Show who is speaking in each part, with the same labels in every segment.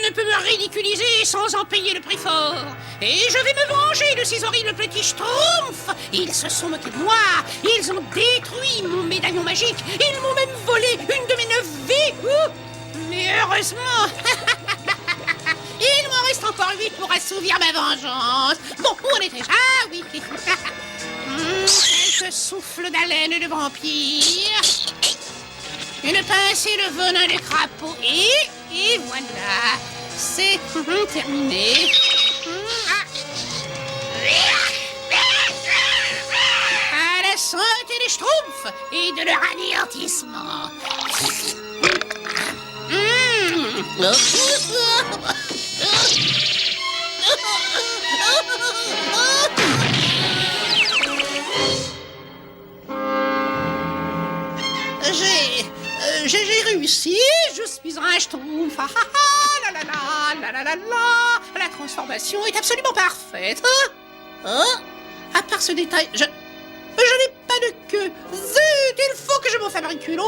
Speaker 1: ne peux me ridiculiser sans en payer le prix fort. Et je vais me venger de ces horribles petits schtroumpfs. Ils se sont moqués de moi. Ils ont détruit mon médaillon magique. Ils m'ont même volé une de mes 9 vies. Mais heureusement, il m'en reste encore 8 pour assouvir ma vengeance. Bon, où on est déjà? Ah oui. Ce souffle d'haleine de vampire. Une pincée de venin de crapaud. Et voilà. C'est terminé. À la santé des schtroumpfs et de leur anéantissement. J'ai réussi, je suis un schtroumpf. La transformation est absolument parfaite. À part ce détail, je n'ai pas de queue. Zut, il faut que je m'en fabrique une.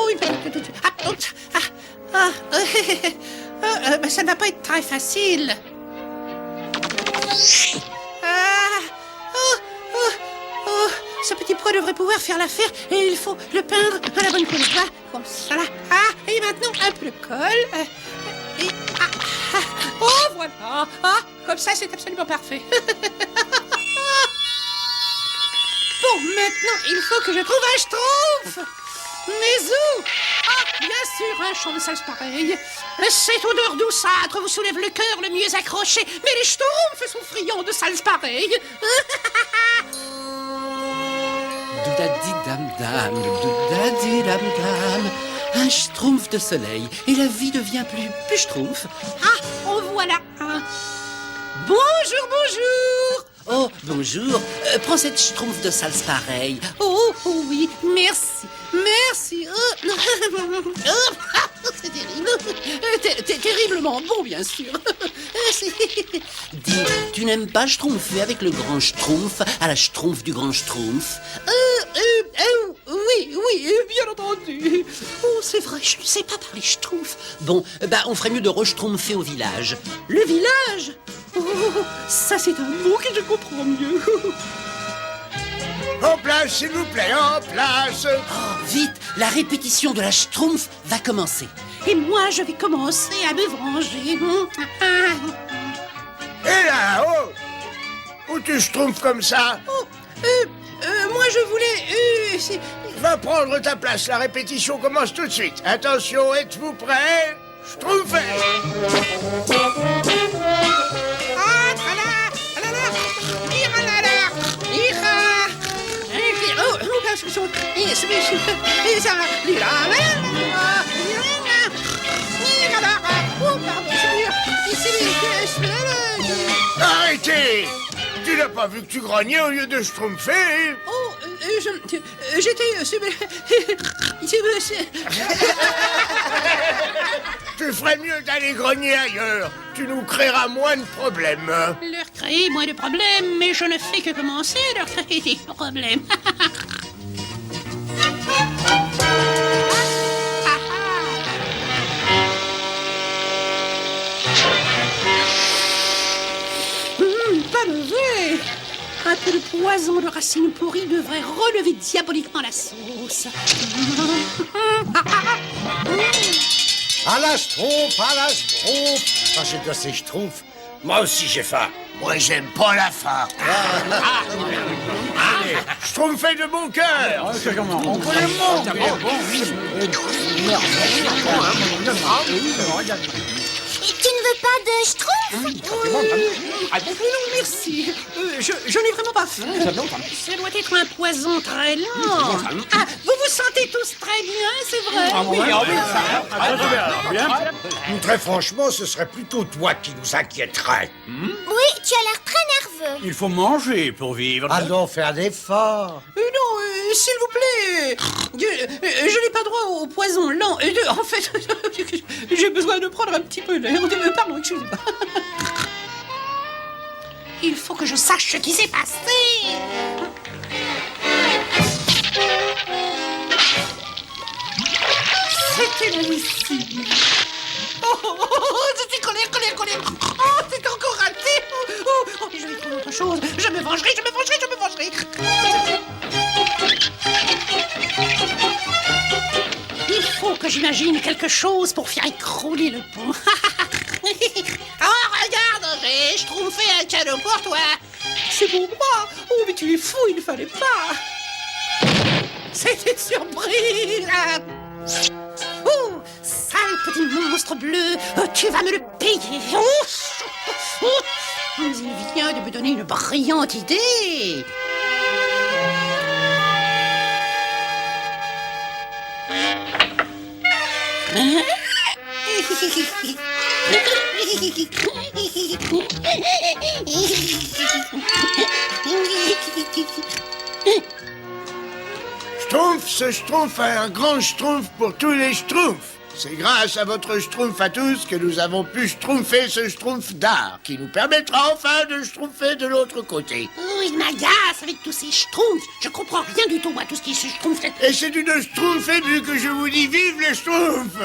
Speaker 1: Ça ne va pas être très facile. Ce petit pois devrait pouvoir faire l'affaire et il faut le peindre à la bonne couleur. Comme ça là. Et maintenant un peu de colle. Oh voilà. Comme ça c'est absolument parfait. Bon, maintenant il faut que je trouve un schtroumpf. Mais où? Bien sûr, un champ de salse pareil. Cette odeur douceâtre vous soulève le cœur le mieux accroché. Mais les schtroumpfs sont friands de salse pareil.
Speaker 2: Doudadi-dam-dam, doudadi-dam-dam. Un schtroumpf de soleil et la vie devient plus schtroumpf.
Speaker 1: En voilà un. Bonjour.
Speaker 2: Oh, bonjour. Prends cette schtroumpf de salse pareil.
Speaker 1: Oh oui, merci. C'est terrible. Terriblement bon, bien sûr.
Speaker 2: Dis, tu n'aimes pas schtroumpfer avec le grand schtroumpf à la schtroumpf du grand schtroumpf?
Speaker 1: Oui, bien entendu. Oh, c'est vrai, je ne sais pas parler schtroumpf.
Speaker 2: Bon, on ferait mieux de re-schtroumpfer au village.
Speaker 1: Le village? Oh, ça c'est un mot que je comprends mieux.
Speaker 3: En place, s'il vous plaît, en place.
Speaker 2: Oh, vite, la répétition de la schtroumpf va commencer.
Speaker 1: Et moi, je vais commencer à me venger.
Speaker 3: Et là, où tu schtroumpfes comme ça?
Speaker 1: Moi, je voulais...
Speaker 3: Va prendre ta place, la répétition commence tout de suite. Attention, êtes-vous prêts? Schtroumpfez! Arrêtez! Tu n'as pas vu que tu grognais au lieu de schtroumpfer?
Speaker 1: J'étais...
Speaker 3: Tu ferais mieux d'aller grogner ailleurs. Tu nous créeras moins de problèmes.
Speaker 1: Leur créer moins de problèmes, mais je ne fais que commencer à leur créer des problèmes. Pas mauvais. Un peu de poison de racines pourries devrait relever diaboliquement la sauce.
Speaker 4: À la schtroumpf, à la schtroumpf. J'ai de ces schtroumpfs.
Speaker 3: Moi aussi j'ai faim. Moi j'aime pas la faim. Schtroumpfez de bon cœur.
Speaker 4: On peut le monde.
Speaker 5: Tu ne veux pas de schtroumpf?
Speaker 1: Non, merci. Je n'ai vraiment pas faim. Ça doit être un poison très lent. Vous vous sentez tous très bien, c'est vrai?
Speaker 4: Très franchement, ce serait plutôt toi qui nous inquiéterais.
Speaker 5: Oui, tu as l'air très nerveux.
Speaker 6: Il faut manger pour vivre.
Speaker 4: Allons faire d'efforts.
Speaker 1: Non, s'il vous plaît. Je n'ai pas droit au poison lent. En fait, j'ai besoin de prendre un petit peu d'air. Pardon, excusez-moi. Il faut que je sache ce qui s'est passé. C'était inadmissible. Je suis colère. Oh, c'est encore raté. Oh, mais je vais trouver autre chose. Je me vengerai. Il faut que j'imagine quelque chose pour faire écrouler le pont. Oh, regarde, j'ai schtroumpfé un cadeau pour toi. C'est pour moi. Oh, mais tu es fou, il ne fallait pas. C'est une surprise. Oh, sale petit monstre bleu, tu vas me le payer. Mais il vient de me donner une brillante idée. Hein?
Speaker 3: Schtroumpf, ce Schtroumpf a un grand Schtroumpf pour tous les Schtroumpfs. C'est grâce à votre Schtroumpf à tous que nous avons pu Schtroumpfer ce Schtroumpf d'art, qui nous permettra enfin de Schtroumpfer de l'autre côté.
Speaker 1: Oh, il m'agace avec tous ces schtroumpfs. Je comprends rien du tout à tout ce qui se schtroumpf.
Speaker 3: Et c'est d'une Schtroumpf émue que je vous dis vive les Schtroumpfs!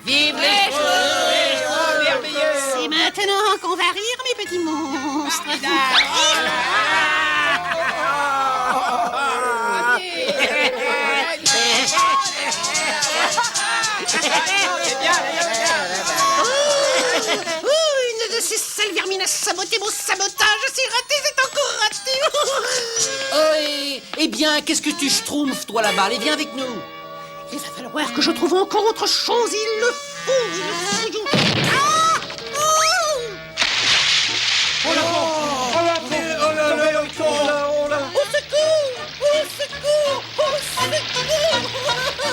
Speaker 1: Vive les schtroumpfs! C'est maintenant qu'on va rire, mes petits monstres. Une de ces sales vermines a saboté mon sabotage. C'est raté, c'est encore raté.
Speaker 2: Oh, eh bien, qu'est-ce que tu schtroumpfes, toi, là-bas? Allez, viens avec nous.
Speaker 1: Il va falloir que je trouve encore autre chose. Il le faut. Ah! Oh!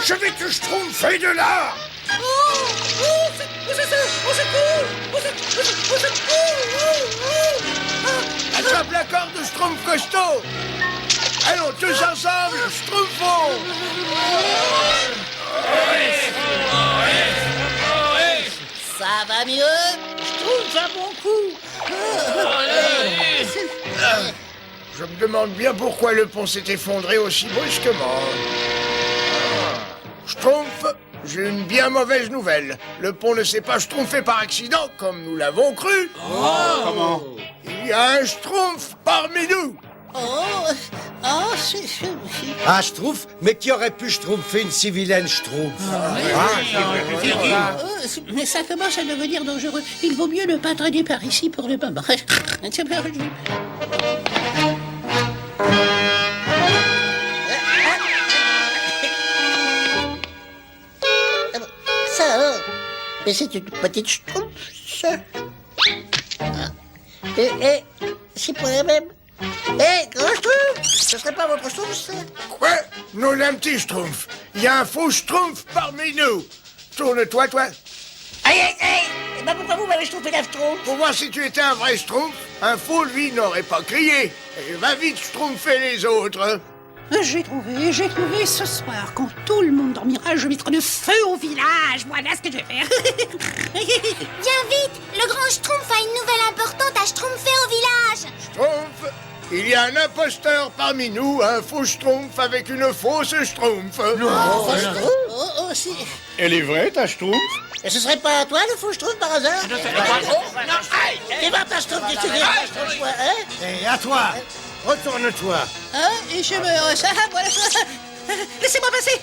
Speaker 3: Je vais te Schtroumpfer de là! Attrape la corde de Schtroumpf costaud! Allons, tous ensemble, Schtroumpfons!
Speaker 1: Ça va mieux? Je trouve un bon coup.
Speaker 3: Je me demande bien pourquoi le pont s'est effondré aussi brusquement. Schtroumpf, j'ai une bien mauvaise nouvelle. Le pont ne s'est pas schtroumpfé par accident, comme nous l'avons cru.
Speaker 6: Comment?
Speaker 3: Il y a un Schtroumpf parmi nous.
Speaker 4: Ah, Schtroumpf? Mais qui aurait pu Schtroumpfer une si vilaine Schtroumpf?
Speaker 1: Mais ça commence à devenir dangereux. Il vaut mieux ne pas traîner par ici pour le moment.
Speaker 7: Ça, mais c'est une petite Schtroumpf, ça. Et c'est pas la même. Grand Schtroumpf, ce serait pas votre Schtroumpf, ça?
Speaker 3: Quoi? Non, un petit Schtroumpf. Il y a un faux Schtroumpf parmi nous. Tourne-toi, toi.
Speaker 7: Aïe! Et ben pourquoi vous m'avez Schtroumpfé la Schtroumpf?
Speaker 3: Pour voir si tu étais un vrai Schtroumpf. Un faux, lui, n'aurait pas crié. Et va vite Schtroumpfer les autres.
Speaker 1: J'ai trouvé ce soir. Quand tout le monde dormira, je mettrai le feu au village. Voilà ce que je vais faire.
Speaker 5: Viens vite, le grand Schtroumpf a une nouvelle importante à Schtroumpfer au village.
Speaker 3: Schtroumpf, il y a un imposteur parmi nous, un faux Schtroumpf avec une fausse Schtroumpf.
Speaker 7: Si.
Speaker 6: Elle est vraie, ta Schtroumpf?
Speaker 7: Et ce serait pas toi le faux Schtroumpf par hasard? T'es pas ta Schtroumpf, tu sais, hein?
Speaker 4: Et à toi, retourne-toi.
Speaker 1: Et je me ressens. Voilà. Laissez-moi passer.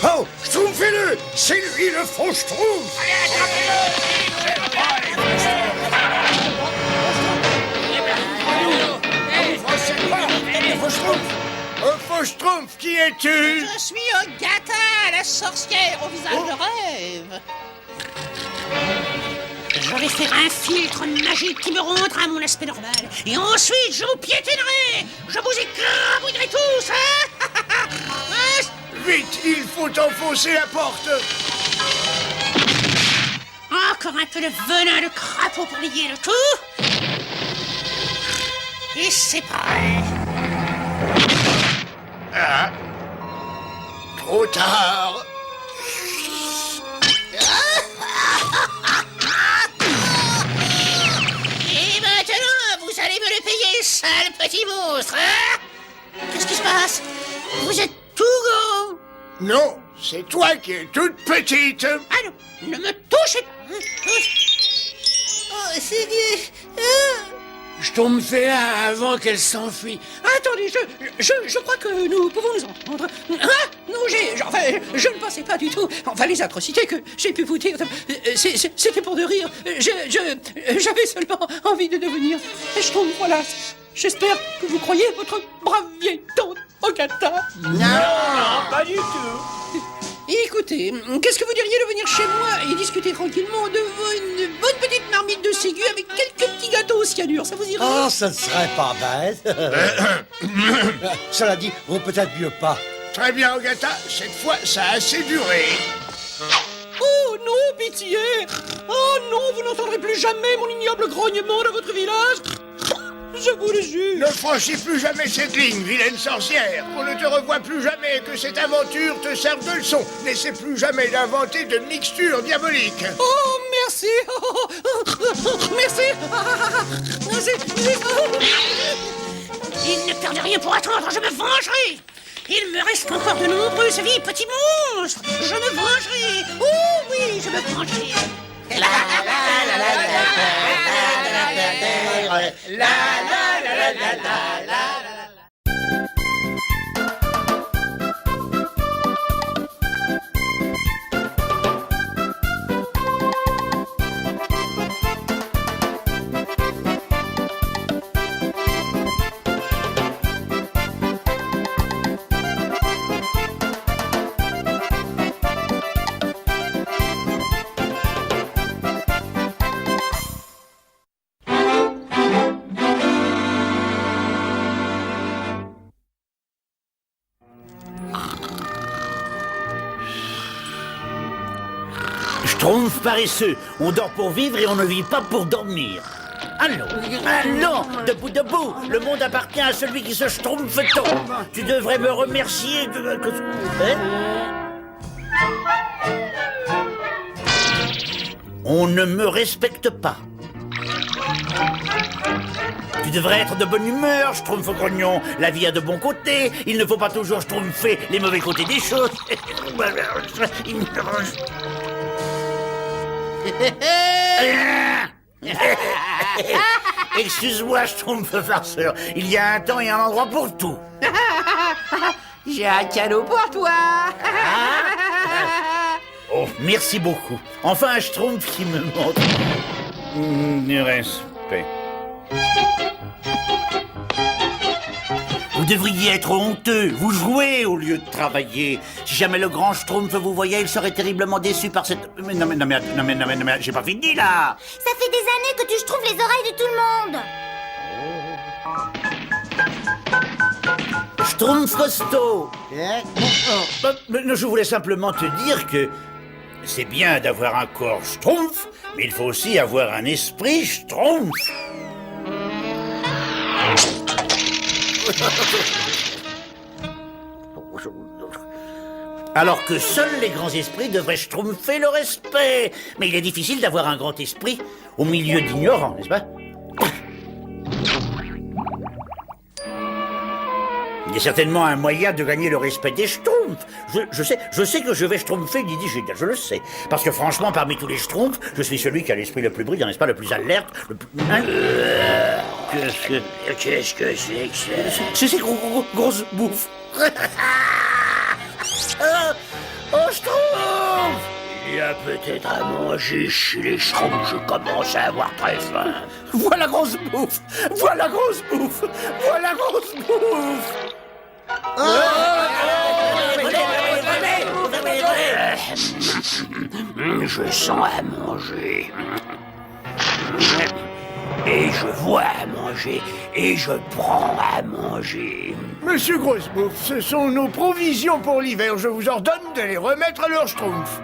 Speaker 3: Oh, Schtroumpfez-le! C'est lui le faux Schtroumpf! Un faux Schtroumpf, qui es-tu?
Speaker 1: Je suis Agatha, la sorcière au visage de rêve. Je vais faire un filtre magique qui me rendra mon aspect normal. Et ensuite, je vous piétinerai. Je vous écrabouillerai tous, hein?
Speaker 3: Vite, il faut enfoncer la porte!
Speaker 1: Encore un peu de venin de crapaud pour lier le tout. Et c'est prêt.
Speaker 3: Ah. Trop tard!
Speaker 1: Et maintenant, vous allez me le payer, sale petit monstre, hein? Qu'est-ce qui se passe? Vous êtes tout grand.
Speaker 3: Non, c'est toi qui es toute petite.
Speaker 1: Ah non, ne me touchez pas.
Speaker 7: Oh, Seigneur.
Speaker 3: Schtroumpfez-la avant qu'elle s'enfuit.
Speaker 1: Attendez, je crois que nous pouvons nous entendre. Ah, non, je ne pensais pas du tout. Enfin, les atrocités que j'ai pu vous dire, c'était pour de rire. J'avais seulement envie de devenir Schtroumpf, voilà. J'espère que vous croyez votre brave vieille tante Agatha.
Speaker 6: Non, pas du tout.
Speaker 1: Écoutez, qu'est-ce que vous diriez de venir chez moi et discuter tranquillement devant une bonne petite marmite de ségu avec quelques petits gâteaux au cyanure, ça vous irait?
Speaker 4: Oh, ça ne serait pas bête. Cela dit, vaut peut-être mieux pas.
Speaker 3: Très bien, Agatha, cette fois, ça a assez duré.
Speaker 1: Oh non, pitié! Oh non, vous n'entendrez plus jamais mon ignoble grognement dans votre village! Je vous le jure!
Speaker 3: Ne franchis plus jamais cette ligne, vilaine sorcière. Qu'on ne te revoie plus jamais et que cette aventure te serve de leçon. N'essaie plus jamais d'inventer de mixtures diaboliques.
Speaker 1: Oh, merci! Merci! Il ne perdait rien pour attendre, je me vengerai! Il me reste encore de nombreuses vies, petit monstre! Je me vengerai! Oh oui, je me vengerai!
Speaker 8: Schtroumpf paresseux, on dort pour vivre et on ne vit pas pour dormir. Allons, allons, debout, debout, le monde appartient à celui qui se schtroumpfe tôt. Tu devrais me remercier de... On ne me respecte pas. Tu devrais être de bonne humeur, Schtroumpf grognon. La vie a de bons côtés, il ne faut pas toujours schtroumpfer les mauvais côtés des choses. Excuse-moi, Schtroumpf farceur. Il y a un temps et un endroit pour tout.
Speaker 1: J'ai un cadeau pour toi!
Speaker 8: Oh, merci beaucoup. Enfin, un Schtroumpf qui me montre du respect. Vous devriez être honteux. Vous jouez au lieu de travailler. Si jamais le grand Schtroumpf vous voyait, il serait terriblement déçu par cette... Non, mais, j'ai pas fini, là.
Speaker 5: Ça fait des années que tu schtroumpfes les oreilles de tout le monde.
Speaker 8: Schtroumpf costaud. Je voulais simplement te dire que c'est bien d'avoir un corps Schtroumpf, mais il faut aussi avoir un esprit Schtroumpf. Alors que seuls les grands esprits devraient schtroumpfer le respect. Mais il est difficile d'avoir un grand esprit au milieu d'ignorants, n'est-ce pas? Il y a certainement un moyen de gagner le respect des schtroumpfs. Je sais que je vais schtroumpfer Didi Génial, je le sais. Parce que franchement, parmi tous les schtroumpfs, je suis celui qui a l'esprit le plus brillant, n'est-ce pas, le plus alerte, le plus...
Speaker 3: Qu'est-ce que c'est que ça?
Speaker 8: C'est ces grosses bouffes. Oh, Schtroumpf!
Speaker 3: Il y a peut-être à manger chez les schtroumpfs, je commence à avoir très faim.
Speaker 8: Voilà grosse bouffe! Voilà grosse bouffe! Voilà grosse bouffe!
Speaker 3: Je sens à manger. Et je vois à manger. Et je prends à manger. Monsieur Grossebouffe, ce sont nos provisions pour l'hiver. Je vous ordonne de les remettre à leur schtroumpf.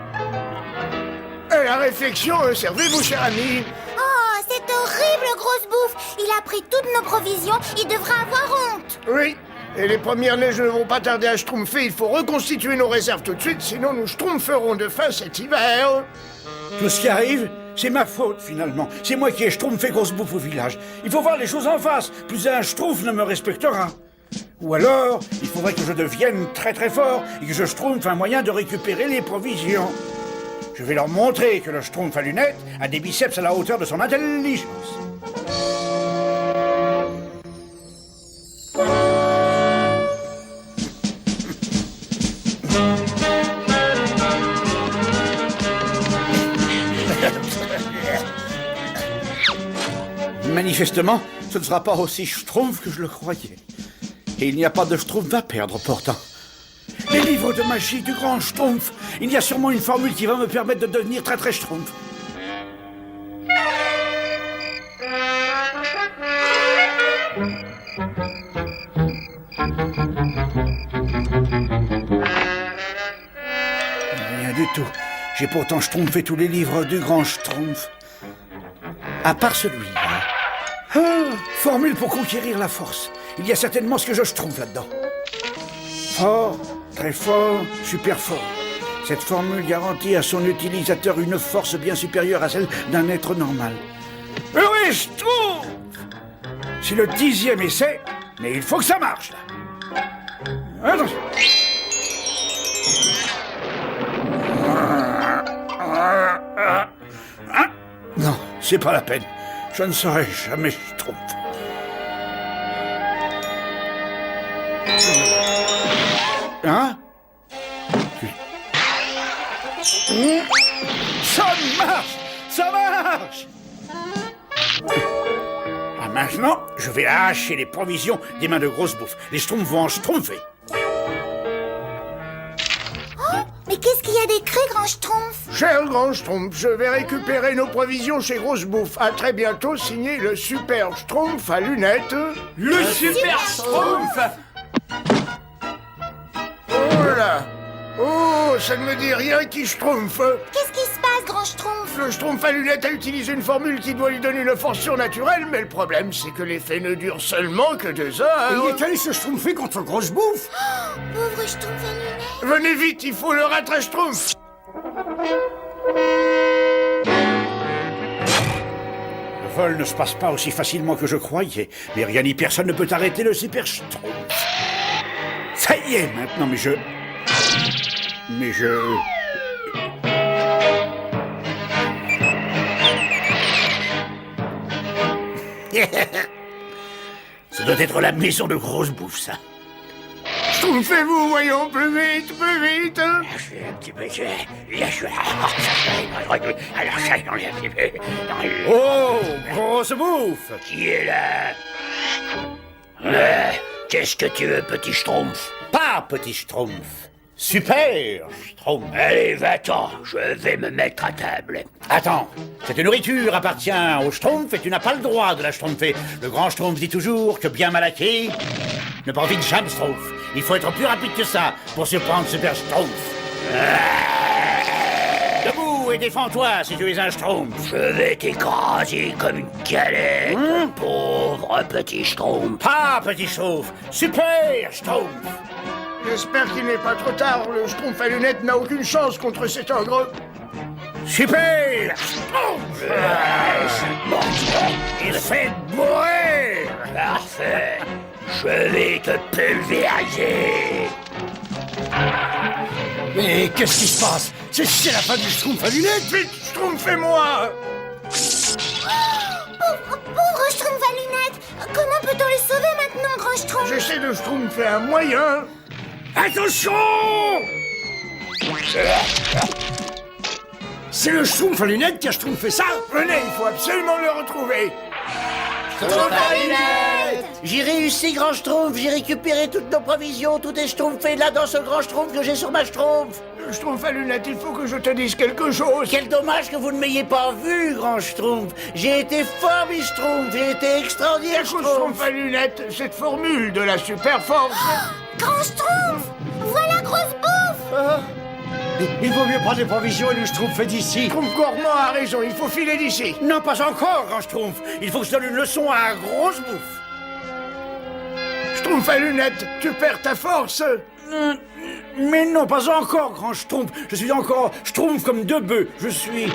Speaker 3: Et la réflexion, servez-vous, cher ami.
Speaker 5: Oh, c'est horrible, grosse bouffe. Il a pris toutes nos provisions. Il devra avoir honte.
Speaker 3: Oui. Et les premières neiges ne vont pas tarder à schtroumpfer. Il faut reconstituer nos réserves tout de suite, sinon nous schtroumpferons de faim cet hiver.
Speaker 9: Tout ce qui arrive, c'est ma faute, finalement. C'est moi qui ai schtroumpfé grosse bouffe au village. Il faut voir les choses en face. Plus un schtroumpf ne me respectera. Ou alors, il faudrait que je devienne très très fort et que je schtroumpfe un moyen de récupérer les provisions. Je vais leur montrer que le schtroumpf à lunettes a des biceps à la hauteur de son intelligence. Manifestement, ce ne sera pas aussi schtroumpf que je le croyais. Et il n'y a pas de schtroumpf à perdre, pourtant. Les livres de magie du grand schtroumpf. Il y a sûrement une formule qui va me permettre de devenir très très schtroumpf. Rien du tout. J'ai pourtant schtroumpfé tous les livres du grand schtroumpf. À part celui-là. Ah, formule pour conquérir la force. Il y a certainement ce que je schtroumpfe là-dedans. Fort, très fort, super fort. Cette formule garantit à son utilisateur une force bien supérieure à celle d'un être normal. Oui, schtroumpf! C'est le 10e essai, mais il faut que ça marche, là. Attention. Non, c'est pas la peine. Je ne serai jamais schtroumpf. Hein? Ça marche! Ça marche! Ah, maintenant, je vais arracher les provisions des mains de grosse bouffe. Les schtroumpfs vont en schtroumpfer.
Speaker 5: Mais qu'est-ce qu'il y a d'écrit, grand schtroumpf?
Speaker 3: Cher grand Schtroumpf, je vais récupérer nos provisions chez Grosse Bouffe. À très bientôt, signé le super Schtroumpf à lunettes.
Speaker 6: Le super schtroumpf.
Speaker 3: Oh là! Oh, ça ne me dit rien qui Schtroumpf.
Speaker 5: Qu'est-ce qui se passe, grand schtroumpf?
Speaker 3: Le Schtroumpf à lunettes a utilisé une formule qui doit lui donner une force surnaturelle, mais le problème, c'est que l'effet ne dure seulement que 2 heures.
Speaker 4: Il est allé se schtroumpfer contre Grosse Bouffe.
Speaker 5: Pauvre schtroumpf à lunettes.
Speaker 3: Venez vite, il faut le rattraper Schtroumpf.
Speaker 9: Le vol ne se passe pas aussi facilement que je croyais, mais rien ni personne ne peut arrêter le super schtroumpf. Ça y est, maintenant, mais je... Ça doit être la maison de Grosse Bouffe, ça.
Speaker 3: Schtroumpfez-vous, voyons, plus vite, plus vite.
Speaker 8: Oh, Grosse Bouffe! Qui est là? Qu'est-ce que tu veux, petit schtroumpf? Pas petit schtroumpf. Super schtroumpf. Allez, va-t'en, je vais me mettre à table. Attends, cette nourriture appartient au schtroumpf et tu n'as pas le droit de la schtroumpfer. Le grand schtroumpf dit toujours que bien mal acquis ne profite jamais schtroumpf. Il faut être plus rapide que ça pour surprendre super schtroumpf. Debout et défends-toi si tu es un schtroumpf. Je vais t'écraser comme une galette, pauvre petit schtroumpf. Pas petit schtroumpf, super schtroumpf.
Speaker 3: J'espère qu'il n'est pas trop tard. Le Schtroumpf à lunettes n'a aucune chance contre cet ogre.
Speaker 9: Super schtroumpf.
Speaker 8: Il fait mourir. Parfait. Je vais te pulvériser.
Speaker 4: Mais qu'est-ce qui se passe? C'est la fin du Schtroumpf à lunettes.
Speaker 3: Vite, Schtroumpfez-moi.
Speaker 5: Pauvre schtroumpf à lunettes. Comment peut-on le sauver maintenant, grand schtroumpf?
Speaker 3: J'essaie de Schtroumpfer un moyen.
Speaker 9: Attention!
Speaker 4: C'est le Schtroumpf à lunettes qui a schtroumpfé ça.
Speaker 3: Venez, il faut absolument le retrouver.
Speaker 7: Schtroumpf à lunettes! J'ai réussi, grand schtroumpf. J'ai récupéré toutes nos provisions. Tout est schtroumpfé là dans ce grand schtroumpf que j'ai sur ma schtroumpf.
Speaker 3: Schtroumpf à lunettes, il faut que je te dise quelque chose.
Speaker 7: Quel dommage que vous ne m'ayez pas vu, grand schtroumpf. J'ai été fort, mi schtroumpf. J'ai été extraordinaire,
Speaker 3: Écoute,
Speaker 7: schtroumpf.
Speaker 3: Schtroumpf à lunettes, cette formule de la super force.
Speaker 5: Grand schtroumpf! Voilà grosse bouffe!
Speaker 4: Il vaut mieux prendre les provisions et le schtroumpfer d'ici.
Speaker 3: Schtroumpf gourmand a raison, il faut filer d'ici.
Speaker 9: Non, pas encore, grand schtroumpf. Il faut que je donne une leçon à Grosse Bouffe.
Speaker 3: Schtroumpf à lunettes, tu perds ta force.
Speaker 9: Mais non, pas encore, grand schtroumpf. Je suis encore schtroumpf comme 2 bœufs. Je suis...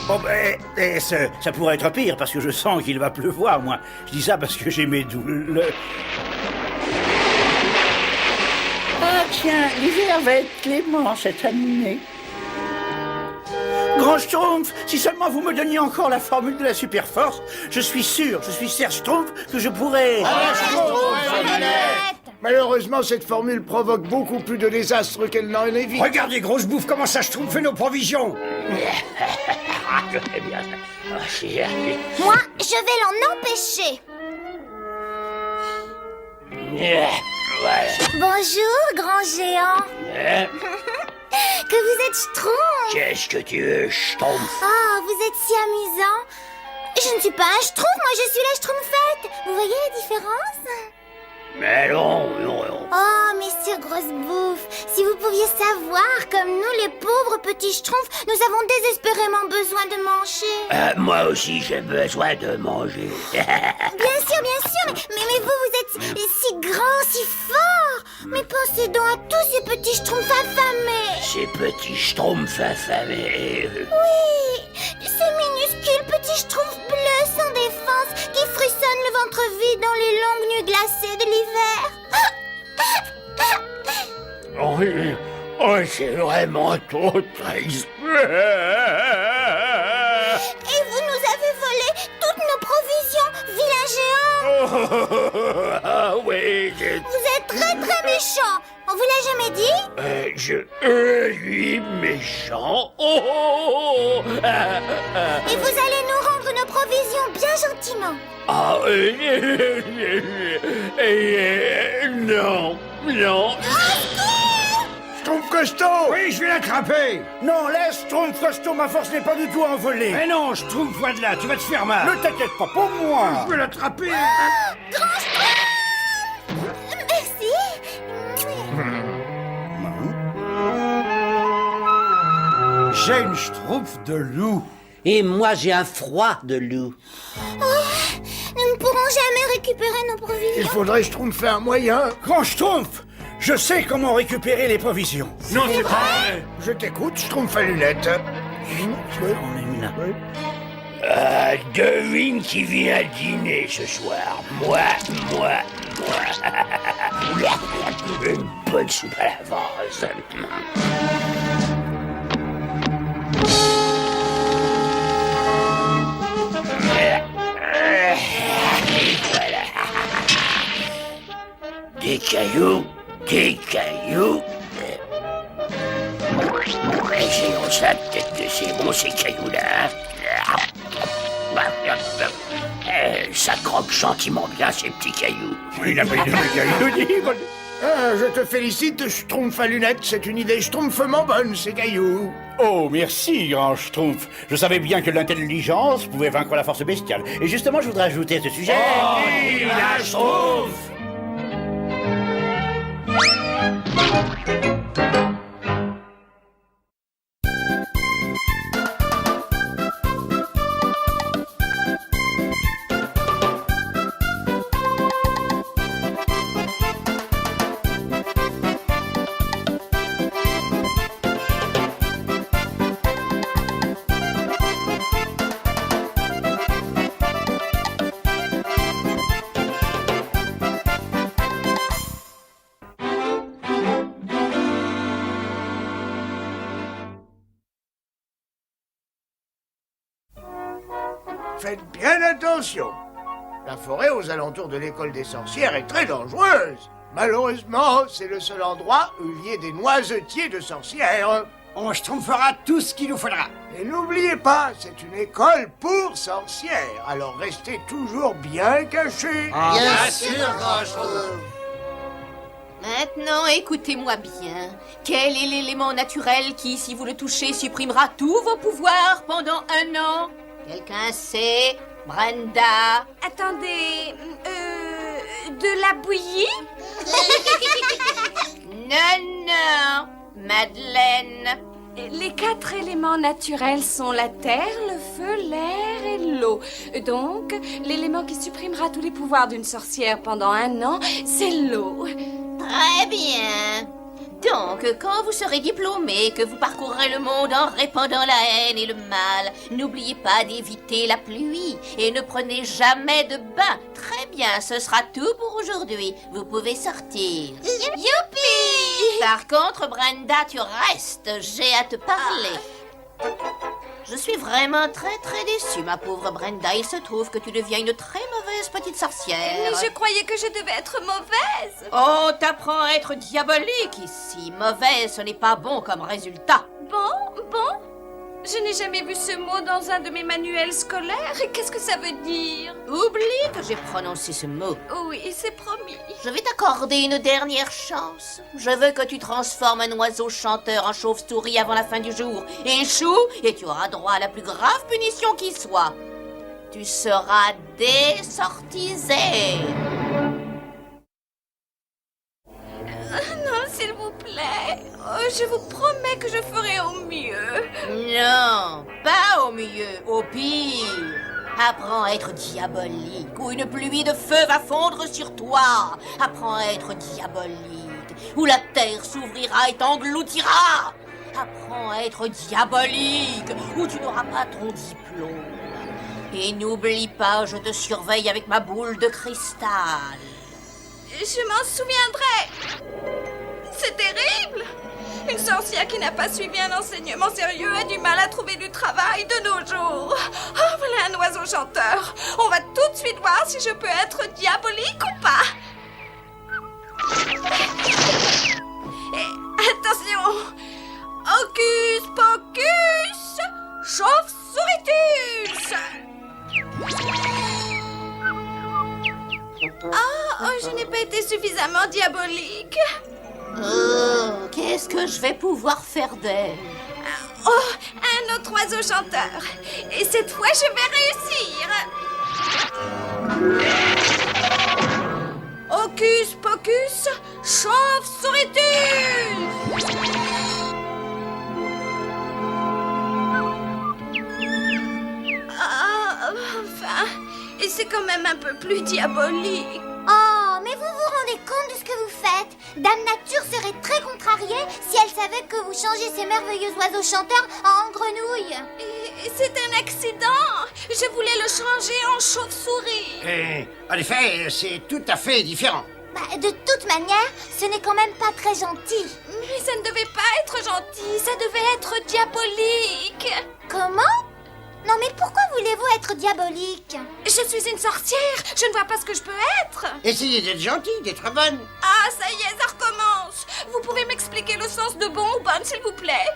Speaker 8: Bon, ben, ça pourrait être pire, parce que je sens qu'il va pleuvoir, moi. Je dis ça parce que j'ai mes douleurs. Ah, tiens, l'hiver va être clément cette année. Grand Schtroumpf, si seulement vous me donniez encore la formule de la super force, je suis Serge Schtroumpf, que je pourrais...
Speaker 3: Malheureusement, cette formule provoque beaucoup plus de désastres qu'elle n'en évite.
Speaker 4: Regardez, grosse bouffe, comment ça Schtroumpf fait nos provisions.
Speaker 5: Moi, je vais l'en empêcher. Bonjour, grand géant. Que vous êtes Schtroumpf.
Speaker 8: Qu'est-ce que tu veux, Schtroumpf?
Speaker 5: Oh, vous êtes si amusant. Je ne suis pas un Schtroumpf, moi je suis la Schtroumpfette. Vous voyez la différence?
Speaker 8: Mais non.
Speaker 5: Oh, messieurs Grosse Bouffe, si vous pouviez savoir, comme nous, les pauvres petits Schtroumpfs, nous avons désespérément besoin de manger.
Speaker 8: Moi aussi, j'ai besoin de manger.
Speaker 5: Bien sûr, mais vous êtes si grands, si forts. Mais pensez donc à tous ces petits Schtroumpfs affamés.
Speaker 8: Ces petits Schtroumpfs affamés.
Speaker 5: Oui, ces minuscules petits Schtroumpfs bleus sans défense qui frissonnent le ventre vide dans les longues nuits glacées de l'hiver.
Speaker 8: Oh, c'est vraiment trop triste.
Speaker 5: Et vous nous avez volé toutes nos provisions, vilain géant.
Speaker 8: Ah oui,
Speaker 5: Vous êtes très méchant. On vous l'a jamais dit?
Speaker 8: je suis méchant.
Speaker 5: Et vous allez nous rendre nos provisions bien gentiment.
Speaker 8: Non.
Speaker 3: Schtroumpf costaud!
Speaker 4: Oui, je vais l'attraper.
Speaker 9: Non, laisse, Schtroumpf costaud, ma force n'est pas du tout envolée.
Speaker 4: Mais non, Schtroumpf, va de là, tu vas te faire mal.
Speaker 9: Ne t'inquiète pas pour moi.
Speaker 4: Je peux l'attraper.
Speaker 5: Grand Schtroumpf! Merci.
Speaker 4: J'ai une Schtroumpf de loup.
Speaker 2: Et moi, j'ai un froid de loup.
Speaker 5: Nous ne pourrons jamais récupérer nos
Speaker 3: Il
Speaker 5: provisions.
Speaker 3: faudrait Schtroumpfer un moyen.
Speaker 9: Grand Schtroumpf, je sais comment récupérer les provisions.
Speaker 6: Non, c'est pas vrai.
Speaker 3: Je t'écoute, Schtroumpf à lunettes.
Speaker 8: On est une. Devine qui vient dîner ce soir. Moi. Une bonne soupe à la vase. Voilà. Des cailloux. Essayons ça, peut-être que c'est bon ces cailloux-là. Ça croque gentiment bien ces petits cailloux.
Speaker 9: Il a pris des cailloux.
Speaker 3: Ah, je te félicite, Schtroumpf à lunettes. C'est une idée schtroumpfement bonne, ces cailloux.
Speaker 9: Oh, merci, grand Schtroumpf. Je savais bien que l'intelligence pouvait vaincre la force bestiale. Et justement, je voudrais ajouter à ce sujet...
Speaker 8: la Schtroumpf!
Speaker 3: Faites bien attention. La forêt aux alentours de l'école des sorcières est très dangereuse. Malheureusement, c'est le seul endroit où il y ait des noisetiers de sorcières.
Speaker 4: On Schtroumpfera tout ce qu'il nous faudra.
Speaker 3: Et n'oubliez pas, c'est une école pour sorcières. Alors restez toujours bien cachés.
Speaker 7: Bien sûr, grand Schtroumpf.
Speaker 10: Maintenant, écoutez-moi bien. Quel est l'élément naturel qui, si vous le touchez, supprimera tous vos pouvoirs pendant 1 an? Quelqu'un sait? Brenda?
Speaker 11: Attendez, de la bouillie?
Speaker 10: Non, Madeleine.
Speaker 11: Les 4 éléments naturels sont la terre, le feu, l'air et l'eau. Donc, l'élément qui supprimera tous les pouvoirs d'une sorcière pendant 1 an, c'est l'eau.
Speaker 10: Très bien. Donc, quand vous serez diplômé, que vous parcourrez le monde en répandant la haine et le mal, n'oubliez pas d'éviter la pluie et ne prenez jamais de bain. Très bien, ce sera tout pour aujourd'hui. Vous pouvez sortir. Youpi! Par contre, Brenda, tu restes. J'ai à te parler. Je suis vraiment très déçue, ma pauvre Brenda. Il se trouve que tu deviens une très mauvaise petite sorcière.
Speaker 11: Mais je croyais que je devais être mauvaise.
Speaker 10: On t'apprend à être diabolique ici. Mauvaise, ce n'est pas bon comme résultat.
Speaker 11: Bon. Je n'ai jamais vu ce mot dans un de mes manuels scolaires. Et qu'est-ce que ça veut dire?
Speaker 10: Oublie que j'ai prononcé ce mot.
Speaker 11: Oui, c'est promis.
Speaker 10: Je vais t'accorder une dernière chance. Je veux que tu transformes un oiseau chanteur en chauve-souris avant la fin du jour. Échoue et tu auras droit à la plus grave punition qui soit. Tu seras désortisé.
Speaker 11: Non, s'il vous plaît. Oh, je vous promets que je ferai au mieux.
Speaker 10: Non, pas au mieux, au pire. Apprends à être diabolique, ou une pluie de feu va fondre sur toi. Apprends à être diabolique, ou la terre s'ouvrira et t'engloutira. Apprends à être diabolique, ou tu n'auras pas ton diplôme. Et n'oublie pas, je te surveille avec ma boule de cristal.
Speaker 11: Je m'en souviendrai. C'est terrible. Une sorcière qui n'a pas suivi un enseignement sérieux a du mal à trouver du travail de nos jours. Oh, voilà un oiseau chanteur. On va tout de suite voir si je peux être diabolique ou pas. Et attention. Hocus pocus, chauve-souritus. Oh, je n'ai pas été suffisamment diabolique.
Speaker 10: Oh, qu'est-ce que je vais pouvoir faire d'elle?
Speaker 11: Oh, un autre oiseau chanteur. Et cette fois, je vais réussir. Hocus pocus, chauve-souritus. Ah, enfin, et c'est quand même un peu plus diabolique.
Speaker 5: Oh, mais vous vous rendez compte de ce que vous faites? Dame Nature serait très contrariée si elle savait que vous changez ces merveilleux oiseaux chanteurs en grenouilles.
Speaker 11: C'est un accident. Je voulais le changer en chauve-souris.
Speaker 3: En effet, c'est tout à fait différent.
Speaker 5: Bah, de toute manière, ce n'est quand même pas très gentil.
Speaker 11: Mais ça ne devait pas être gentil, ça devait être diabolique.
Speaker 5: Comment? Non mais pourquoi voulez-vous être diabolique?
Speaker 11: Je suis une sorcière, je ne vois pas ce que je peux être.
Speaker 3: Essayez d'être gentil, d'être bonne.
Speaker 11: Ah, ça y est, ça recommence. Vous pouvez m'expliquer le sens de bon ou bonne, s'il vous plaît?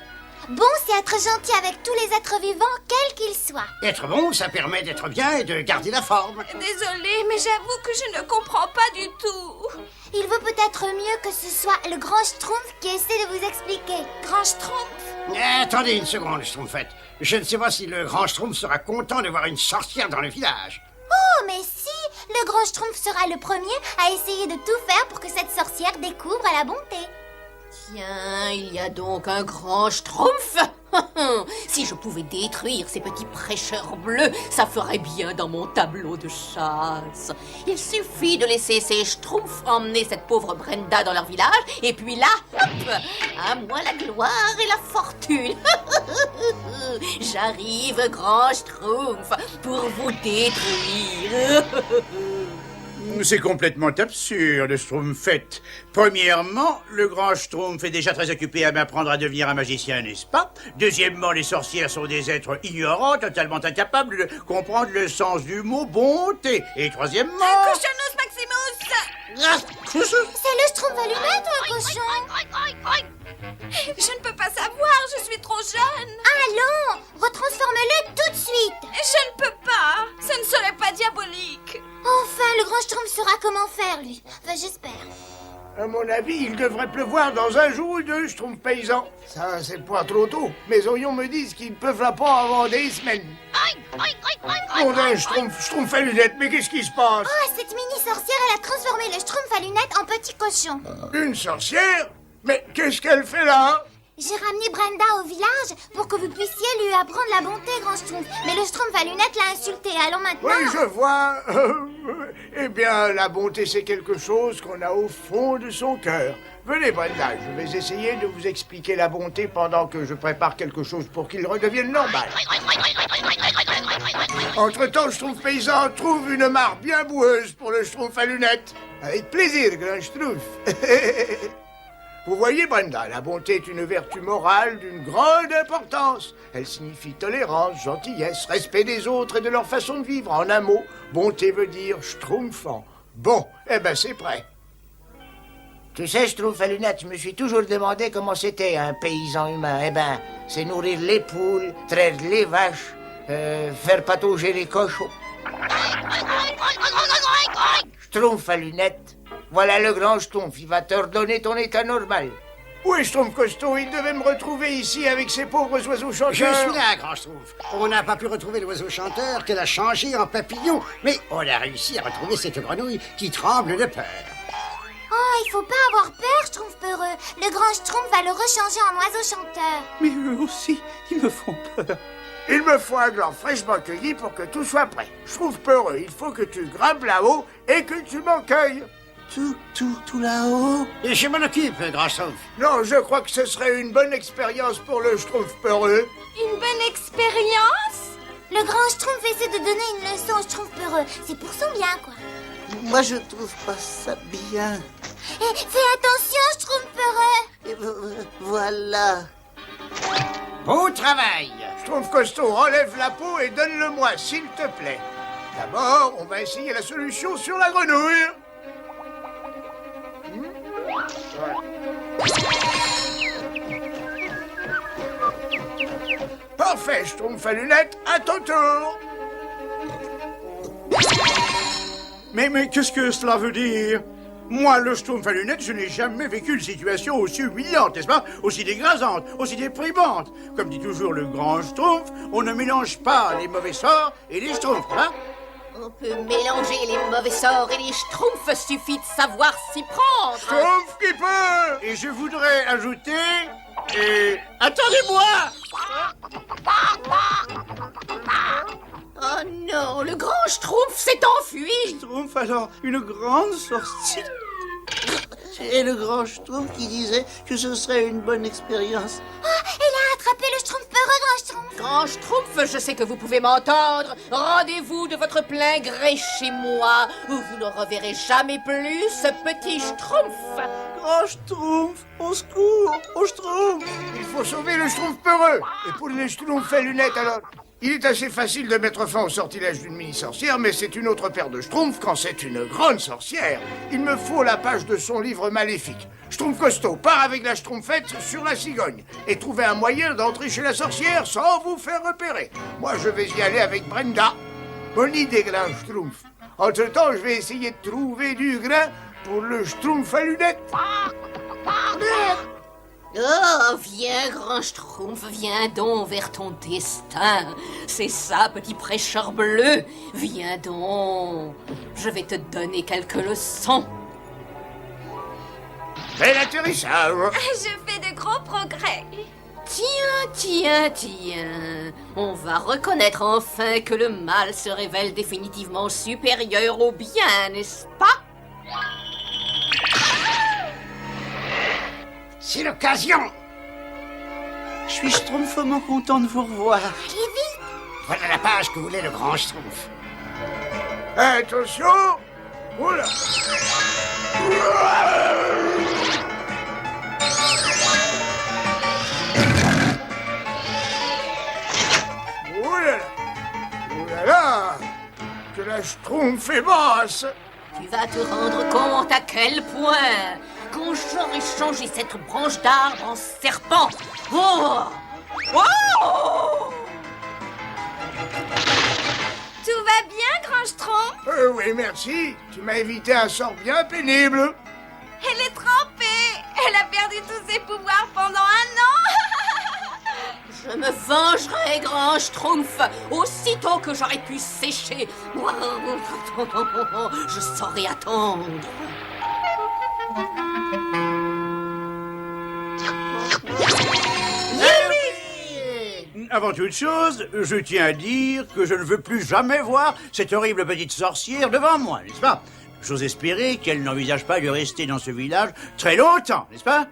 Speaker 5: Bon, c'est être gentil avec tous les êtres vivants, quels qu'ils soient.
Speaker 3: Être bon, ça permet d'être bien et de garder la forme.
Speaker 11: Désolée, mais j'avoue que je ne comprends pas du tout.
Speaker 5: Il vaut peut-être mieux que ce soit le grand Schtroumpf qui essaie de vous expliquer.
Speaker 11: Grand Schtroumpf?
Speaker 3: Attendez une seconde, Schtroumpfette. Je ne sais pas si le grand Schtroumpf sera content de voir une sorcière dans le village.
Speaker 5: Oh, mais si! Le grand Schtroumpf sera le premier à essayer de tout faire pour que cette sorcière découvre la bonté.
Speaker 10: Tiens, il y a donc un grand Schtroumpf. Si je pouvais détruire ces petits prêcheurs bleus, ça ferait bien dans mon tableau de chasse. Il suffit de laisser ces Schtroumpfs emmener cette pauvre Brenda dans leur village, et puis là, hop, à moi la gloire et la fortune. J'arrive, grand Schtroumpf, pour vous détruire.
Speaker 12: C'est complètement absurde, Schtroumpfette. Premièrement, le grand Schtroumpf est déjà très occupé à m'apprendre à devenir un magicien, n'est-ce pas? Deuxièmement, les sorcières sont des êtres ignorants, totalement incapables de comprendre le sens du mot bonté. Et troisièmement...
Speaker 11: Cochonus Maximus!
Speaker 5: C'est le Schtroumpf allumette ou un cochon?
Speaker 11: Je ne peux pas savoir, je suis trop jeune.
Speaker 5: Allons, retransforme-le tout de suite.
Speaker 11: Je ne peux pas, ce ne serait pas diabolique.
Speaker 5: Enfin, le grand Schtroumpf saura comment faire, lui. Enfin, j'espère.
Speaker 3: À mon avis, il devrait pleuvoir dans un jour ou deux, Schtroumpf paysan. Ça, c'est pas trop tôt. Mes oignons me disent qu'il ne pleuvra pas avant des semaines. Mon Dieu, Schtroumpf à lunettes, mais qu'est-ce qui se passe?
Speaker 5: Oh, cette mini-sorcière, elle a transformé le Schtroumpf à lunettes en petit cochon.
Speaker 3: Une sorcière? Mais qu'est-ce qu'elle fait là?
Speaker 5: J'ai ramené Brenda au village pour que vous puissiez lui apprendre la bonté, grand Schtroumpf. Mais le Schtroumpf à lunettes l'a insulté. Allons maintenant...
Speaker 3: Oui, je vois. Eh bien, la bonté, c'est quelque chose qu'on a au fond de son cœur. Venez, Brenda, je vais essayer de vous expliquer la bonté pendant que je prépare quelque chose pour qu'il redevienne normal. Entre-temps, Schtroumpf paysan trouve une mare bien boueuse pour le Schtroumpf à lunettes. Avec plaisir, grand Schtroumpf. Vous voyez, Brenda, la bonté est une vertu morale d'une grande importance. Elle signifie tolérance, gentillesse, respect des autres et de leur façon de vivre. En un mot, bonté veut dire schtroumpfant. Bon, eh ben c'est prêt.
Speaker 7: Tu sais, Schtroumpf à lunettes, je me suis toujours demandé comment c'était un paysan humain. Eh ben, c'est nourrir les poules, traire les vaches, faire patauger les cochons. Schtroumpf à lunettes, voilà le grand Schtroumpf, il va te redonner ton état normal.
Speaker 3: Où est Schtroumpf costaud? Il devait me retrouver ici avec ces pauvres oiseaux chanteurs.
Speaker 4: Je suis là, grand Schtroumpf. On n'a pas pu retrouver l'oiseau chanteur qu'elle a changé en papillon, mais on a réussi à retrouver cette grenouille qui tremble de peur.
Speaker 5: Oh, il faut pas avoir peur, Schtroumpf peureux. Le grand Schtroumpf va le rechanger en oiseau chanteur.
Speaker 2: Mais eux aussi, ils me font peur.
Speaker 3: Il me faut un gland fraîchement cueilli pour que tout soit prêt. Schtroumpf peureux, il faut que tu grimpes là-haut et que tu m'en cueilles.
Speaker 2: Tout là-haut?
Speaker 4: Et je m'en occupe, grand Schtroumpf.
Speaker 3: Non, je crois que ce serait une bonne expérience pour le Schtroumpf peureux.
Speaker 11: Une bonne expérience?
Speaker 5: Le grand Schtroumpf essaie de donner une leçon au Schtroumpf peureux. C'est pour son bien, quoi.
Speaker 7: Moi, je trouve pas ça bien.
Speaker 5: Et fais attention, Schtroumpf peureux.
Speaker 7: Et voilà.
Speaker 4: Beau travail.
Speaker 3: Schtroumpf costaud, enlève la peau et donne-le-moi, s'il te plaît. D'abord, on va essayer la solution sur la grenouille. Parfait, Schtroumpf à lunettes, à ton tour.
Speaker 12: Mais qu'est-ce que cela veut dire? Moi, le Schtroumpf à lunettes, je n'ai jamais vécu une situation aussi humiliante, n'est-ce pas? Aussi dégradante, aussi déprimante. Comme dit toujours le grand Schtroumpf, on ne mélange pas les mauvais sorts et les Schtroumpfs, hein?
Speaker 10: On peut mélanger les mauvais sorts et les Schtroumpfs, suffit de savoir s'y prendre.
Speaker 3: Schtroumpf qui peut!
Speaker 12: Et je voudrais ajouter... Attendez-moi!
Speaker 10: Oh non, le grand Schtroumpf s'est enfui.
Speaker 2: Schtroumpf, alors, une grande sortie.
Speaker 7: Et le grand Schtroumpf qui disait que ce serait une bonne expérience.
Speaker 5: Oh, elle a attrapé le Schtroumpf peureux, grand Schtroumpf.
Speaker 10: Grand Schtroumpf, je sais que vous pouvez m'entendre. Rendez-vous de votre plein gré chez moi, où vous ne reverrez jamais plus ce petit Schtroumpf.
Speaker 2: Grand Schtroumpf, au secours, au Schtroumpf.
Speaker 3: Il faut sauver le Schtroumpf peureux. Et pour les Schtroumpfs à lunettes, alors... Il est assez facile de mettre fin au sortilège d'une mini-sorcière, mais c'est une autre paire de Schtroumpfs quand c'est une grande sorcière. Il me faut la page de son livre maléfique. Schtroumpf costaud part avec la Schtroumpfette sur la cigogne et trouver un moyen d'entrer chez la sorcière sans vous faire repérer. Moi, je vais y aller avec Brenda. Bonne idée, grand Schtroumpf. Entre-temps, je vais essayer de trouver du grain pour le Schtroumpf à lunettes.
Speaker 10: Oh, viens, grand Schtroumpf, viens donc vers ton destin. C'est ça, petit prêcheur bleu. Viens donc. Je vais te donner quelques leçons.
Speaker 3: Bel atterrissage.
Speaker 11: Je fais de gros progrès.
Speaker 10: Tiens. On va reconnaître enfin que le mal se révèle définitivement supérieur au bien, n'est-ce pas?
Speaker 4: C'est l'occasion.
Speaker 2: Je suis schtroumpfement content de vous revoir.
Speaker 5: Allez vite.
Speaker 4: Voilà la page que voulait le grand Schtroumpf.
Speaker 3: Attention. Oula. Oulala. Que la Schtroumpf est basse.
Speaker 10: Tu vas te rendre compte à quel point, quand j'aurai changé cette branche d'arbre en serpent. Oh!
Speaker 11: Tout va bien, grand Schtroumpf?
Speaker 3: Oui, merci. Tu m'as évité un sort bien pénible.
Speaker 11: Elle est trempée. Elle a perdu tous ses pouvoirs pendant 1 an.
Speaker 10: Je me vengerai, grand Schtroumpf, aussitôt que j'aurai pu sécher. Je saurai attendre.
Speaker 12: Avant toute chose, je tiens à dire que je ne veux plus jamais voir cette horrible petite sorcière devant moi, n'est-ce pas? J'ose espérer qu'elle n'envisage pas de rester dans ce village très longtemps, n'est-ce pas?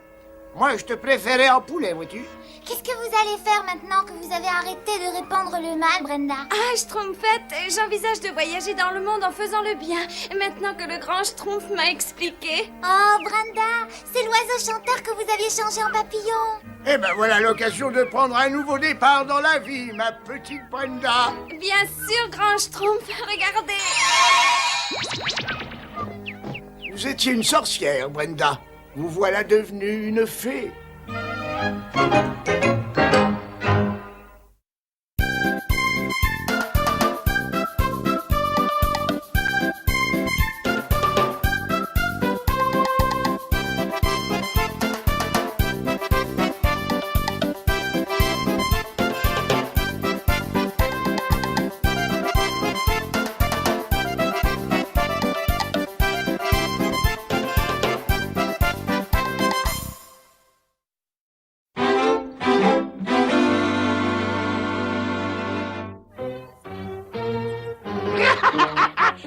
Speaker 7: Moi, je te préférais en poulet, vois-tu?
Speaker 5: Qu'est-ce que vous allez faire maintenant que vous avez arrêté de répandre le mal, Brenda?
Speaker 11: Ah, Schtroumpfette, j'envisage de voyager dans le monde en faisant le bien, maintenant que le grand Schtroumpf m'a expliqué.
Speaker 5: Oh, Brenda, c'est l'oiseau chanteur que vous aviez changé en papillon.
Speaker 3: Eh ben voilà l'occasion de prendre un nouveau départ dans la vie, ma petite Brenda.
Speaker 11: Bien sûr, grand Schtroumpf, regardez.
Speaker 3: Vous étiez une sorcière, Brenda. Vous voilà devenue une fée.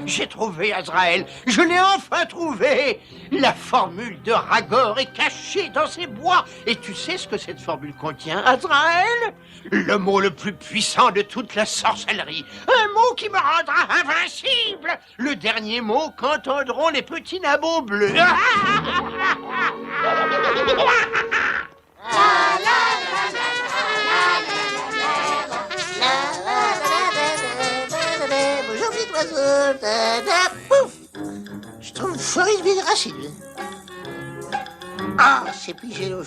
Speaker 13: J'ai trouvé Azraël, je l'ai enfin trouvé. La formule de Ragor est cachée dans ces bois. Et tu sais ce que cette formule contient, Azraël? Le mot le plus puissant de toute la sorcellerie. Un mot qui me rendra invincible. Le dernier mot qu'entendront les petits nabots bleus.
Speaker 7: Bonjour, petit oiseau. Pouf! Je trouve Floris Védracile. Ah, c'est pigé le...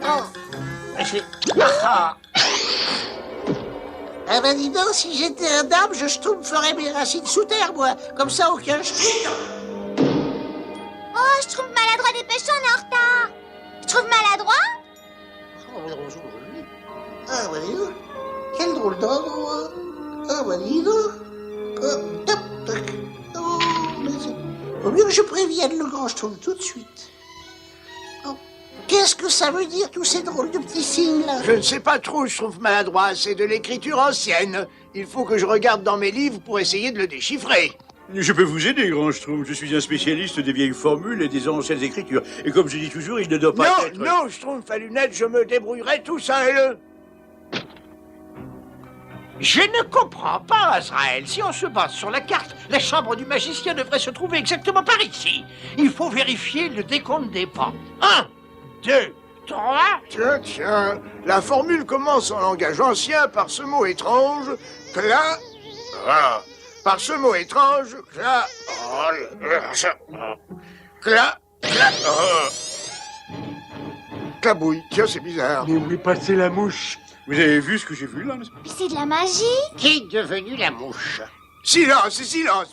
Speaker 7: Oh, ah. Ah ben dis donc, si j'étais un dame, je schtroumpferais mes racines sous terre, moi. Comme ça, aucun schtroumpf.
Speaker 5: Oh, je trouve maladroit, dépêchons, on est en retard. Je trouve maladroit?
Speaker 7: Ah, bah dis donc. Quel drôle d'endroit. Ah, bah dis donc. Top, toc. Oh, mais c'est... Au mieux que je prévienne le grand schtroumpf tout de suite. Oh, qu'est-ce que ça veut dire, tous ces drôles de petits signes, là?
Speaker 3: Je ne sais pas trop, je trouve maladroit. C'est de l'écriture ancienne. Il faut que je regarde dans mes livres pour essayer de le déchiffrer.
Speaker 12: Je peux vous aider, grand Schtroumpf. Je suis un spécialiste des vieilles formules et des anciennes écritures. Et comme je dis toujours, il ne doit pas être...
Speaker 3: Non, Schtroumpf à lunettes, je me débrouillerai tout seul.
Speaker 13: Je ne comprends pas, Azraël. Si on se base sur la carte, la chambre du magicien devrait se trouver exactement par ici. Il faut vérifier le décompte des pas. 1, 2, 3...
Speaker 3: Tiens, la formule commence en langage ancien par ce mot étrange, cla... Ah. Par ce mot étrange, cla... Cla... Clabouille. Tiens, c'est bizarre.
Speaker 12: Mais où est passée la mouche? Vous avez vu ce que j'ai vu là, n'est-ce pas?
Speaker 5: Mais c'est de la magie.
Speaker 13: Qui est devenu la mouche?
Speaker 3: Silence,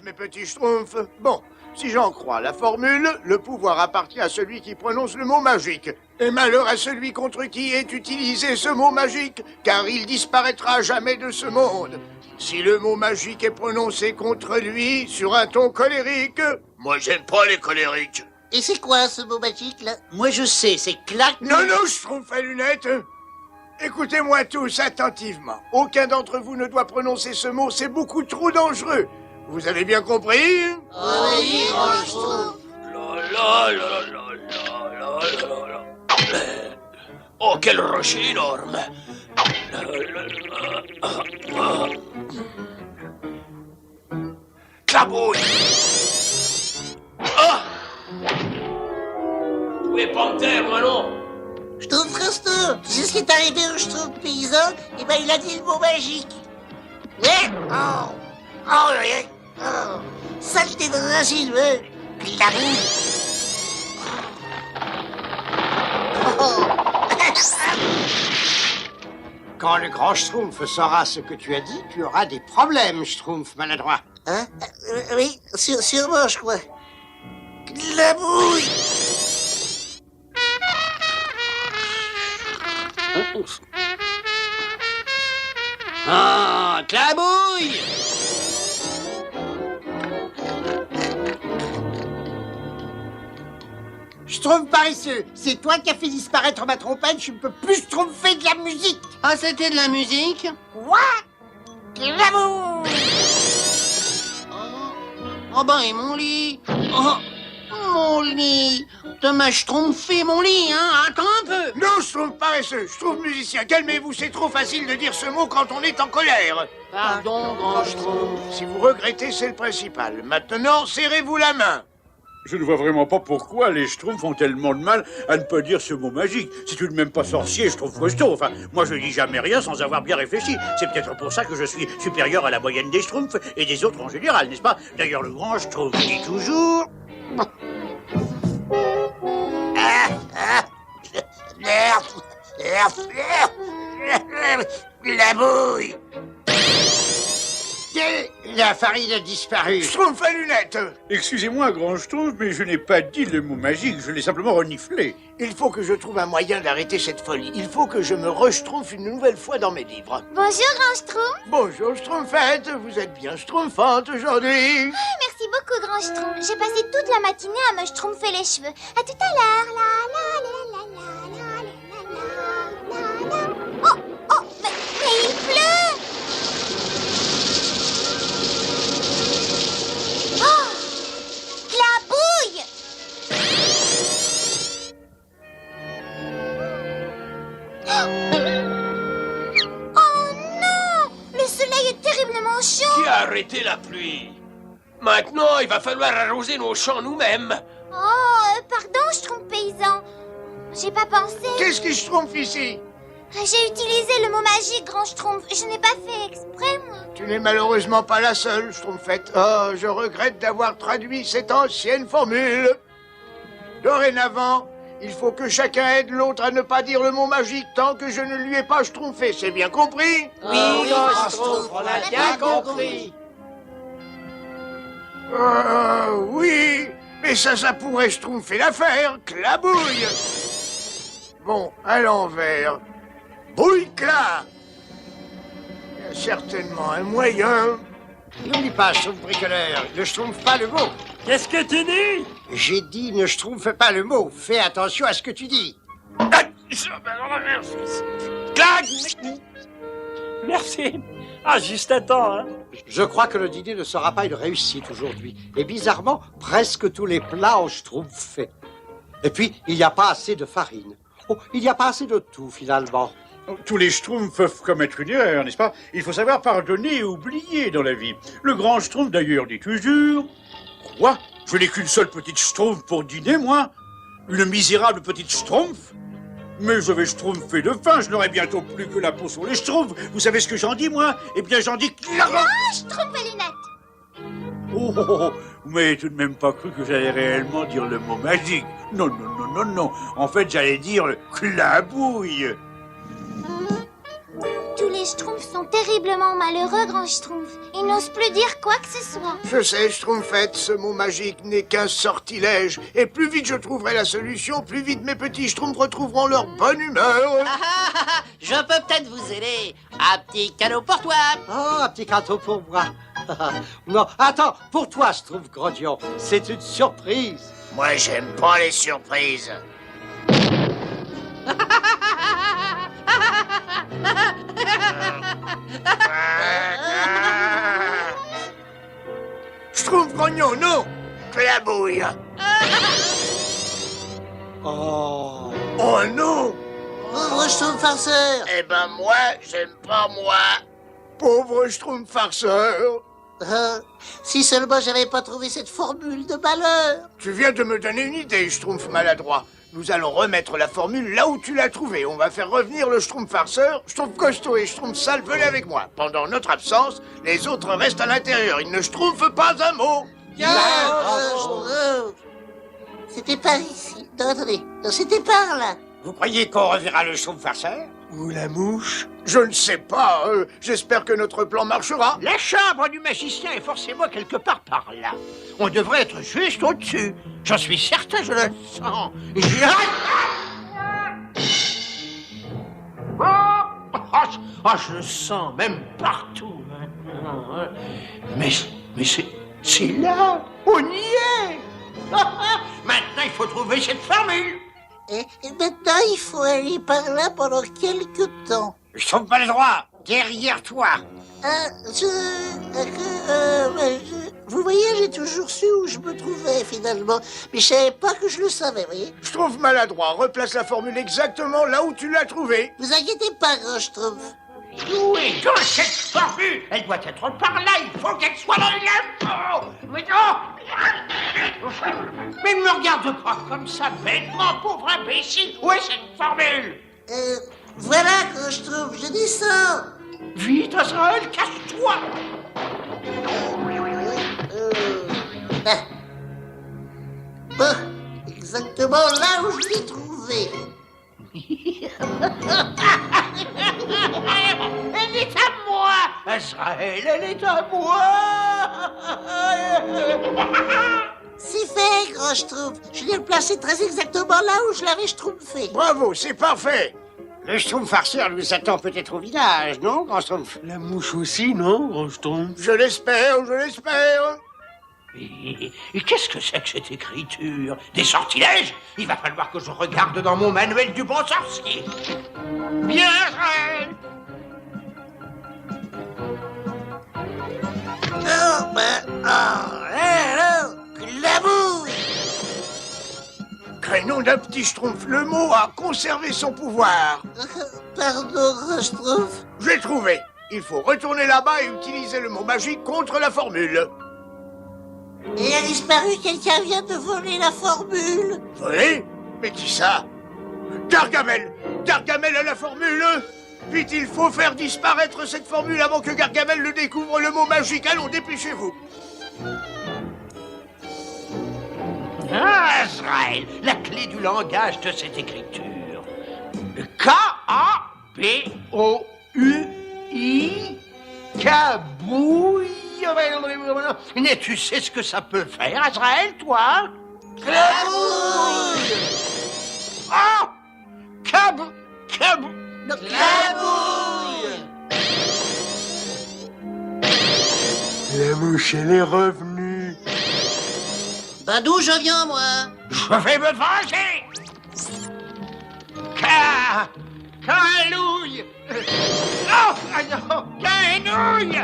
Speaker 3: mes petits schtroumpfs. Bon, si j'en crois la formule, le pouvoir appartient à celui qui prononce le mot magique. Et malheur à celui contre qui est utilisé ce mot magique, car il disparaîtra à jamais de ce monde. Si le mot magique est prononcé contre lui, sur un ton colérique... Moi, j'aime pas les colériques.
Speaker 7: Et c'est quoi, ce mot magique, là?
Speaker 13: Moi, je sais, c'est clac...
Speaker 3: Non, schtroumpf à lunettes. Écoutez-moi tous attentivement. Aucun d'entre vous ne doit prononcer ce mot, c'est beaucoup trop dangereux. Vous avez bien compris?
Speaker 7: Oui, grand schtroumpf.
Speaker 13: Oh, quel rocher énorme! Clabouille! Ah! Où est Panthère, moi non?
Speaker 7: Schtroumpf Castor, tu sais ce qui est arrivé au Schtroumpf paysan? Eh ben, il a dit le mot magique. Ouais. Oh. Saleté de racine, ouais. Clabouille. Oh.
Speaker 4: Quand le grand Schtroumpf saura ce que tu as dit, tu auras des problèmes, Schtroumpf maladroit.
Speaker 7: Hein? Oui, sûrement, je crois. Clabouille.
Speaker 13: Ah, Clabouille!
Speaker 4: Schtroumpf paresseux, c'est toi qui as fait disparaître ma trompette, je ne peux plus schtroumpfer de la musique.
Speaker 7: Ah, c'était de la musique?
Speaker 4: Quoi? Clabouille!
Speaker 13: Oh ben, et mon lit? Oh, mon lit! Te m'as schtroumpfé mon lit, hein? Attends un peu!
Speaker 3: Non, Schtroumpf paresseux, Schtroumpf musicien, calmez-vous, c'est trop facile de dire ce mot quand on est en colère.
Speaker 13: Pardon, grand Schtroumpf.
Speaker 3: Si vous regrettez, c'est le principal. Maintenant, serrez-vous la main.
Speaker 12: Je ne vois vraiment pas pourquoi les Schtroumpfs ont tellement de mal à ne pas dire ce mot magique. C'est tout de même pas sorcier, je trouve costaud. Enfin, moi je dis jamais rien sans avoir bien réfléchi. C'est peut-être pour ça que je suis supérieur à la moyenne des Schtroumpfs et des autres en général, n'est-ce pas? D'ailleurs, le grand Schtroumpf dit toujours...
Speaker 3: La bouille.
Speaker 4: La farine a disparu.
Speaker 3: Schtroumpf à lunettes.
Speaker 12: Excusez-moi, grand Schtroumpf, mais je n'ai pas dit le mot magique, je l'ai simplement reniflé.
Speaker 3: Il faut que je trouve un moyen d'arrêter cette folie. Il faut que je me re-schtroumpf une nouvelle fois dans mes livres.
Speaker 5: Bonjour, grand Schtroumpf.
Speaker 3: Bonjour, Schtroumpfette. Vous êtes bien schtroumpfante aujourd'hui.
Speaker 5: Merci beaucoup, grand Schtroumpf. J'ai passé toute la matinée à me schtroumpfer les cheveux. À tout à l'heure. Oh, mais il pleut. Oh, la bouille. Oh non, le soleil est terriblement chaud.
Speaker 6: Qui a arrêté la pluie? Maintenant, il va falloir arroser nos champs nous-mêmes.
Speaker 5: Oh, pardon, Schtroumpf paysan. J'ai pas pensé.
Speaker 3: Qu'est-ce qui schtroumpf ici?
Speaker 5: J'ai utilisé le mot magique, grand Schtroumpf. Je n'ai pas fait exprès, moi.
Speaker 3: Tu n'es malheureusement pas la seule, Schtroumpfette. Oh, je regrette d'avoir traduit cette ancienne formule. Dorénavant, il faut que chacun aide l'autre à ne pas dire le mot magique tant que je ne lui ai pas schtroumpfé. C'est bien compris?
Speaker 13: Oui, grand Schtroumpf, on a bien compris.
Speaker 3: Oui, mais ça pourrait schtroumpfer l'affaire. Clabouille. Bon, à l'envers. Bouille-cla. Il y a certainement un moyen.
Speaker 4: N'oublie pas, Schtroumpf bricoleur, ne schtroumpfe pas le mot.
Speaker 6: Qu'est-ce que tu dis?
Speaker 4: J'ai dit ne schtroumpfe pas le mot. Fais attention à ce que tu dis.
Speaker 6: Merci. Ah, juste à temps, hein.
Speaker 4: Je crois que le dîner ne sera pas une réussite aujourd'hui. Et bizarrement, presque tous les plats ont schtroumpfé. Et puis, il n'y a pas assez de farine. Oh, il n'y a pas assez de tout, finalement.
Speaker 12: Tous les Schtroumpfs peuvent commettre une erreur, n'est-ce pas? Il faut savoir pardonner et oublier dans la vie. Le grand Schtroumpf, d'ailleurs, dit toujours... Quoi? Je n'ai qu'une seule petite Schtroumpf pour dîner, moi? Une misérable petite Schtroumpf? Mais je vais schtroumpfer de faim, je n'aurai bientôt plus que la peau sur les Schtroumpfs. Vous savez ce que j'en dis, moi? Eh bien, j'en dis...
Speaker 5: Schtroumpf à lunettes.
Speaker 12: Oh, vous m'avez tout de même pas cru que j'allais réellement dire le mot magique. Non. En fait, j'allais dire le clabouille.
Speaker 5: Tous les Schtroumpfs sont terriblement malheureux, grand Schtroumpf. Ils n'osent plus dire quoi que ce soit.
Speaker 3: Je sais, Schtroumpfette, ce mot magique n'est qu'un sortilège. Et plus vite je trouverai la solution, plus vite mes petits Schtroumpfs retrouveront leur bonne humeur.
Speaker 13: Je peux peut-être vous aider. Un petit cadeau pour toi.
Speaker 4: Oh, un petit cadeau pour moi. Non, attends, pour toi, Schtroumpf Grognon. C'est une surprise.
Speaker 3: Moi, j'aime pas les surprises. Schtroumpf Grognon, non. Clabouille.
Speaker 4: Oh.
Speaker 3: Oh non.
Speaker 13: Pauvre Schtroumpf farceur.
Speaker 3: Eh ben moi, j'aime pas moi. Pauvre Schtroumpf farceur.
Speaker 13: Si seulement j'avais pas trouvé cette formule de malheur.
Speaker 3: Tu viens de me donner une idée, Schtroumpf maladroit. Nous allons remettre la formule là où tu l'as trouvée. On va faire revenir le Schtroumpf farceur. Schtroumpf costaud et Schtroumpf sale, venez avec moi. Pendant notre absence, les autres restent à l'intérieur. Ils ne schtroumpfent pas un mot.
Speaker 13: C'était par ici. Non, attendez. Non, c'était par là.
Speaker 4: Vous croyez qu'on reverra le Schtroumpf farceur?
Speaker 3: Ou la mouche? Je ne sais pas. J'espère que notre plan marchera.
Speaker 13: La chambre du magicien est forcément quelque part par là. On devrait être juste au-dessus. J'en suis certain, je le sens. Je le sens, même partout. Mais c'est là. On y est. Maintenant, il faut trouver cette formule.
Speaker 14: Et maintenant, il faut aller par là pendant quelques temps.
Speaker 4: Je trouve pas le droit. Derrière toi.
Speaker 14: Vous voyez, j'ai toujours su où je me trouvais, finalement. Mais je savais pas que je le savais, voyez.
Speaker 3: Je trouve maladroit. Replace la formule exactement là où tu l'as trouvée.
Speaker 14: Vous inquiétez pas, Grand Schtroumpf.
Speaker 13: Où est donc cette formule? Elle doit être par là, il faut qu'elle soit dans l'info. Mais non! Mais ne me regarde pas comme ça, bêtement, pauvre imbécile. Où est cette formule?
Speaker 14: Voilà, Grand Schtroumpf, je descends.
Speaker 13: Vite, Azraël, cache-toi!
Speaker 14: Bon, exactement là où je l'ai trouvé.
Speaker 13: Elle est à moi! Azraël, elle est à moi!
Speaker 14: C'est fait, Grand Schtroumpf. Je l'ai placé très exactement là où je l'avais schtroumpfé.
Speaker 3: Bravo, c'est parfait.
Speaker 4: Le Schtroumpf farceur nous attend peut-être au village, non, Grand Schtroumpf?
Speaker 3: La mouche aussi, non, Grand Schtroumpf? Je l'espère, je l'espère.
Speaker 13: Et qu'est-ce que c'est que cette écriture? Des sortilèges? Il va falloir que je regarde dans mon manuel du bon sorcier. Bien, Azraël!
Speaker 14: La bouille!
Speaker 3: Crénom d'un petit Schtroumpf, le mot a conservé son pouvoir.
Speaker 14: Pardon, Grand Schtroumpf.
Speaker 3: J'ai trouvé. Il faut retourner là-bas et utiliser le mot magique contre la formule.
Speaker 14: Il a disparu, quelqu'un vient de voler la formule.
Speaker 3: Volé? Mais qui ça? Gargamel! Gargamel a la formule! Vite, il faut faire disparaître cette formule avant que Gargamel ne découvre le mot magique. Allons, dépêchez-vous.
Speaker 13: Ah, Azraël, la clé du langage de cette écriture. K-A-B-O-U-I, cabouille. Mais tu sais ce que ça peut faire, Azraël, toi?
Speaker 14: Cabouille!
Speaker 13: Oh!
Speaker 14: Cabouille!
Speaker 3: La mouche, elle est revenue.
Speaker 14: Ben d'où je viens, moi?
Speaker 13: Je vais me venger! Calouille! Oh! Ah non! Canouille!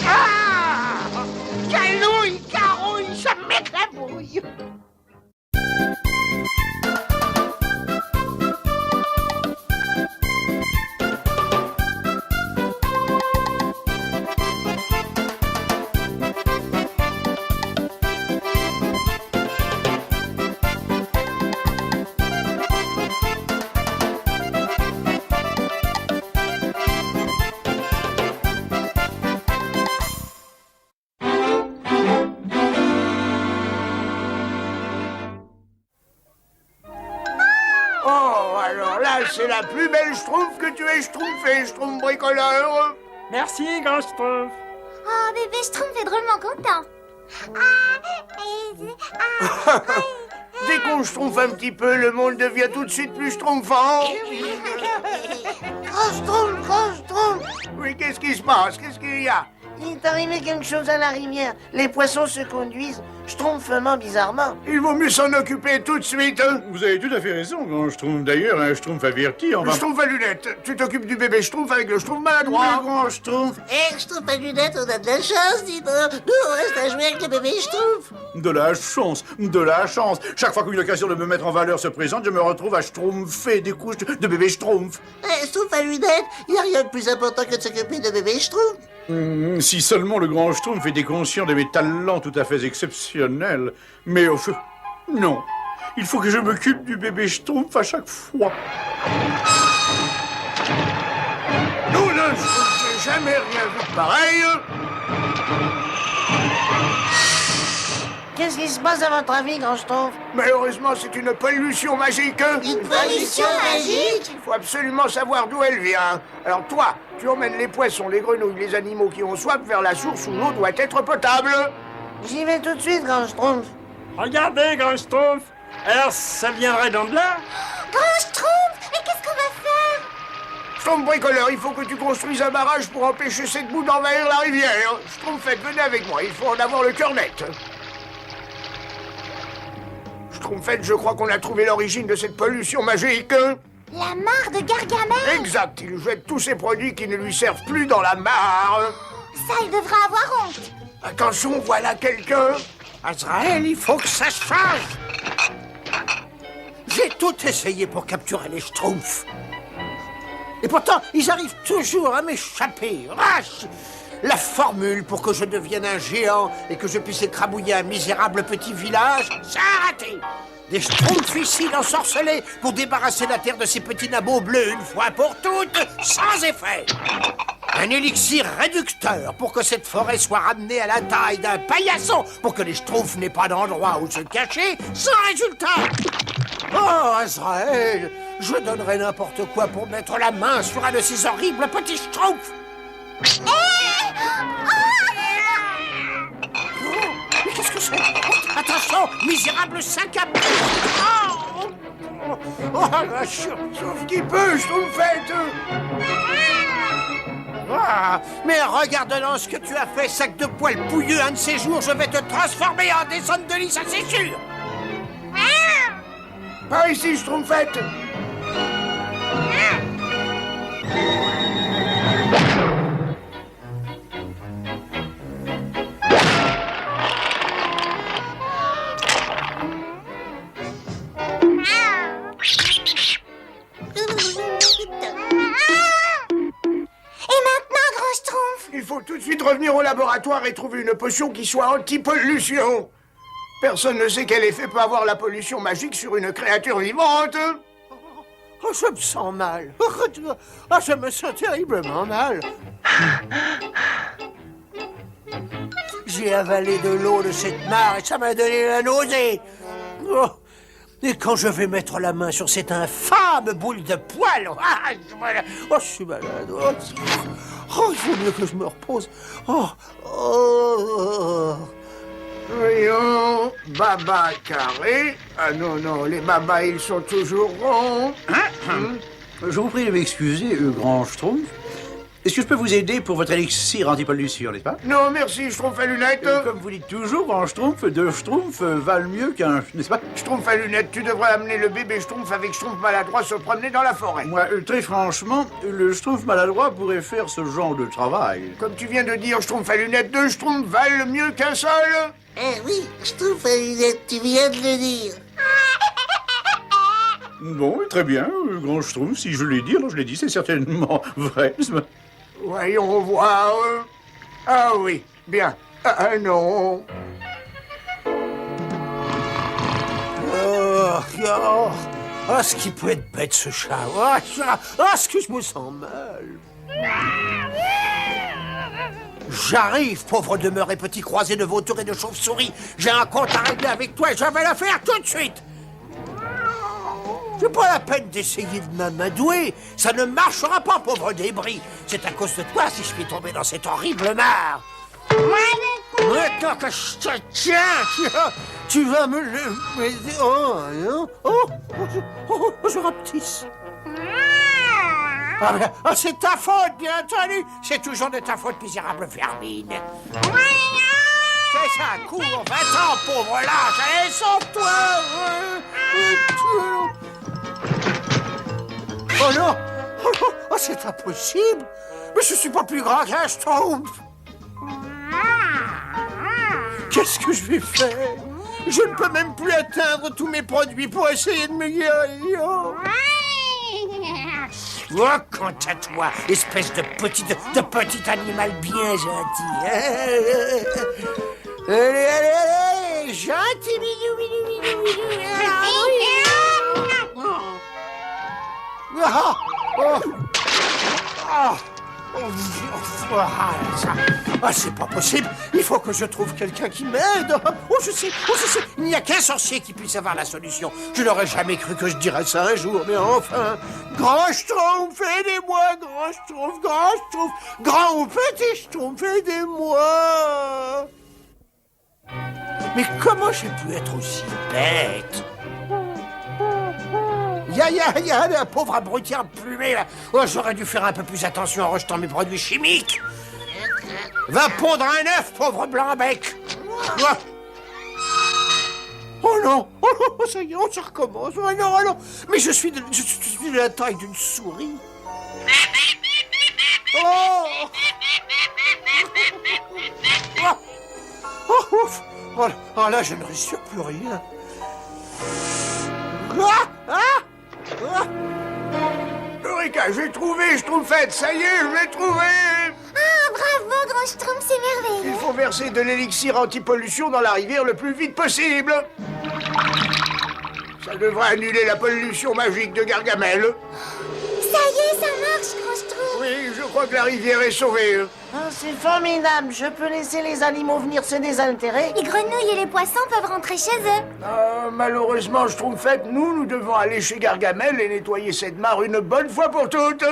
Speaker 13: Ah! Calouille! Carouille! Ça m'éclabouille!
Speaker 3: C'est la plus belle Schtroumpf que tu aies schtroumpfée, Schtroumpf bricoleur.
Speaker 15: Merci, Grand Schtroumpf.
Speaker 5: Oh, bébé Schtroumpf est drôlement content.
Speaker 3: Dès qu'on schtroumpfe un petit peu, le monde devient tout de suite plus schtroumpfant.
Speaker 14: Grand Schtroumpf!
Speaker 3: Oui, qu'est-ce qui se passe? Qu'est-ce qu'il y a?
Speaker 14: Il est arrivé quelque chose à la rivière. Les poissons se conduisent schtroumpfement bizarrement.
Speaker 3: Il vaut mieux s'en occuper tout de suite.
Speaker 12: Vous avez tout à fait raison, Grand Schtroumpf. D'ailleurs, un Schtroumpf averti, on va...
Speaker 3: Schtroumpf à lunettes, tu t'occupes du bébé Schtroumpf avec le Schtroumpf maladroit.
Speaker 12: Le Grand Schtroumpf.
Speaker 14: Schtroumpf à lunettes, on a de la chance, dis donc. Nous, on reste à jouer avec le bébé Schtroumpf.
Speaker 12: De la chance, de la chance. Chaque fois qu'une occasion de me mettre en valeur se présente, je me retrouve à schtroumpfer des couches de bébé Schtroumpf.
Speaker 14: Schtroumpf à lunettes, il n'y a rien de plus important que de s'occuper de bébé Schtroumpf.
Speaker 12: Si seulement le Grand Schtroumpf était conscient de mes talents tout à fait exceptionnels. Mais au feu, non. Il faut que je m'occupe du bébé Schtroumpf à chaque fois.
Speaker 3: Nous, le Schtroumpf, j'ai jamais rien vu de pareil.
Speaker 14: Qu'est-ce qui se passe à votre avis, Grand Schtroumpf?
Speaker 3: Malheureusement, c'est une pollution magique.
Speaker 14: Une pollution magique?
Speaker 3: Il faut absolument savoir d'où elle vient. Alors toi, tu emmènes les poissons, les grenouilles, les animaux qui ont soif vers la source où l'eau doit être potable.
Speaker 14: J'y vais tout de suite, Grand Schtroumpf.
Speaker 15: Regardez, Grand Schtroumpf. Alors, ça viendrait d'en là?
Speaker 5: Grand Schtroumpf, mais qu'est-ce qu'on va faire?
Speaker 3: Schtroumpf bricoleur, il faut que tu construises un barrage pour empêcher cette boue d'envahir la rivière. Schtroumpfette, venez avec moi, il faut en avoir le cœur net. Schtroumpfette, je crois qu'on a trouvé l'origine de cette pollution magique.
Speaker 5: La mare de Gargamel.
Speaker 3: Exact, il jette tous ces produits qui ne lui servent plus dans la mare.
Speaker 5: Ça, il devrait avoir honte.
Speaker 3: Attention, voilà quelqu'un.
Speaker 4: Azraël, il faut que ça se change. J'ai tout essayé pour capturer les Schtroumpfs. Et pourtant, ils arrivent toujours à m'échapper. Vache! La formule pour que je devienne un géant et que je puisse écrabouiller un misérable petit village, ça a raté. Des Schtroumpficides ensorcelés pour débarrasser la terre de ces petits nabots bleus une fois pour toutes, sans effet. Un élixir réducteur pour que cette forêt soit ramenée à la taille d'un paillasson, pour que les Schtroumpfs n'aient pas d'endroit où se cacher, sans résultat. Oh, Azraël, je donnerais n'importe quoi pour mettre la main sur un de ces horribles petits Schtroumpfs. Oh, mais qu'est-ce que c'est? Oh, attention, misérable sac à dos. Oh, la
Speaker 3: Sauf qu'il peut, Schtroumpfette.
Speaker 4: Ah, mais regarde donc ce que tu as fait, sac de poils pouilleux. Un de ces jours, je vais te transformer en descente de lit, ça c'est sûr.
Speaker 3: Pas ici, Schtroumpfette. Il faut tout de suite revenir au laboratoire et trouver une potion qui soit anti-pollution. Personne ne sait quel effet peut avoir la pollution magique sur une créature vivante.
Speaker 4: Oh, je me sens mal. Oh, je me sens terriblement mal. J'ai avalé de l'eau de cette mare et ça m'a donné la nausée. Oh. Et quand je vais mettre la main sur cette infâme boule de poils, je suis malade. Oh, il faut mieux que je me repose.
Speaker 3: Voyons, baba carré. Ah non, non, les babas, ils sont toujours ronds.
Speaker 12: Je vous prie de m'excuser, grand Schtroumpf. Est-ce que je peux vous aider pour votre élixir anti-pollution, n'est-ce pas?
Speaker 3: Non, merci, Schtroumpf à lunettes.
Speaker 12: Comme vous dites toujours, grand Schtroumpf, deux Schtroumpfs valent mieux qu'un, n'est-ce pas?
Speaker 3: Schtroumpf à lunettes, tu devrais amener le bébé Schtroumpf avec Schtroumpf maladroit se promener dans la forêt.
Speaker 12: Moi, très franchement, le Schtroumpf maladroit pourrait faire ce genre de travail.
Speaker 3: Comme tu viens de dire, Schtroumpf à lunettes, deux Schtroumpfs valent mieux qu'un seul.
Speaker 14: Eh oui, Schtroumpf à lunettes, tu viens de le dire.
Speaker 12: Bon, très bien, grand Schtroumpf, si je l'ai dit, alors je l'ai dit, c'est certainement vrai, n'est-ce pas?
Speaker 3: Voyons voir. Ah oui, bien. Ah non.
Speaker 4: Oh, ce qui peut être bête, ce chat. Oh, ce que je me sens mal. J'arrive, pauvre demeuré petit croisé de vautours et de chauves-souris. J'ai un compte à régler avec toi et je vais la faire tout de suite. C'est pas la peine d'essayer de m'amadouer. Ça ne marchera pas, pauvre débris. C'est à cause de toi si je suis tombé dans cette horrible mare. Maintenant que je te tiens, tu vas me le... je rapetisse. C'est ta faute, bien entendu. C'est toujours de ta faute, misérable vermine. C'est ça, cours, va-t'en, pauvre lâche. Allez, sauve-toi. Oh non! Oh, c'est impossible! Mais je suis pas plus grand qu'un Schtroumpf! Qu'est-ce que je vais faire? Je ne peux même plus atteindre tous mes produits pour essayer de me guérir! Oh, quant à toi, espèce de petit animal bien gentil! Allez, gentil, bidou! C'est pas possible. Il faut que je trouve quelqu'un qui m'aide. Oh, je sais. Il n'y a qu'un sorcier qui puisse avoir la solution. Je n'aurais jamais cru que je dirais ça un jour, mais enfin. Grand Schtroumpf, aidez-moi, grand Schtroumpf. Grand ou petit Schtroumpf, aidez-moi. Mais comment j'ai pu être aussi bête? Ya, le pauvre abruti emplumé, là. Oh, j'aurais dû faire un peu plus attention en rejetant mes produits chimiques. Va pondre un œuf, pauvre blanc-bec. Oh non, oh, ça y est, ça recommence. Oh non, oh non. Mais je suis de la taille d'une souris. Oh, ouf. Oh là, je ne respire plus rien.
Speaker 3: Eureka, j'ai trouvé Schtroumpfette, ça y est, je l'ai trouvé.
Speaker 5: Ah, bravo, Grand Schtroumpf, c'est merveilleux.
Speaker 3: Il faut verser de l'élixir anti-pollution dans la rivière le plus vite possible. Ça devrait annuler la pollution magique de Gargamel.
Speaker 5: Ça y est, ça marche, Grand Schtroumpf.
Speaker 3: Oui, je crois que la rivière est sauvée.
Speaker 14: Ah, c'est formidable. Je peux laisser les animaux venir se désaltérer.
Speaker 5: Les grenouilles et les poissons peuvent rentrer chez eux.
Speaker 3: Malheureusement, Schtroumpfette, nous devons aller chez Gargamel et nettoyer cette mare une bonne fois pour toutes.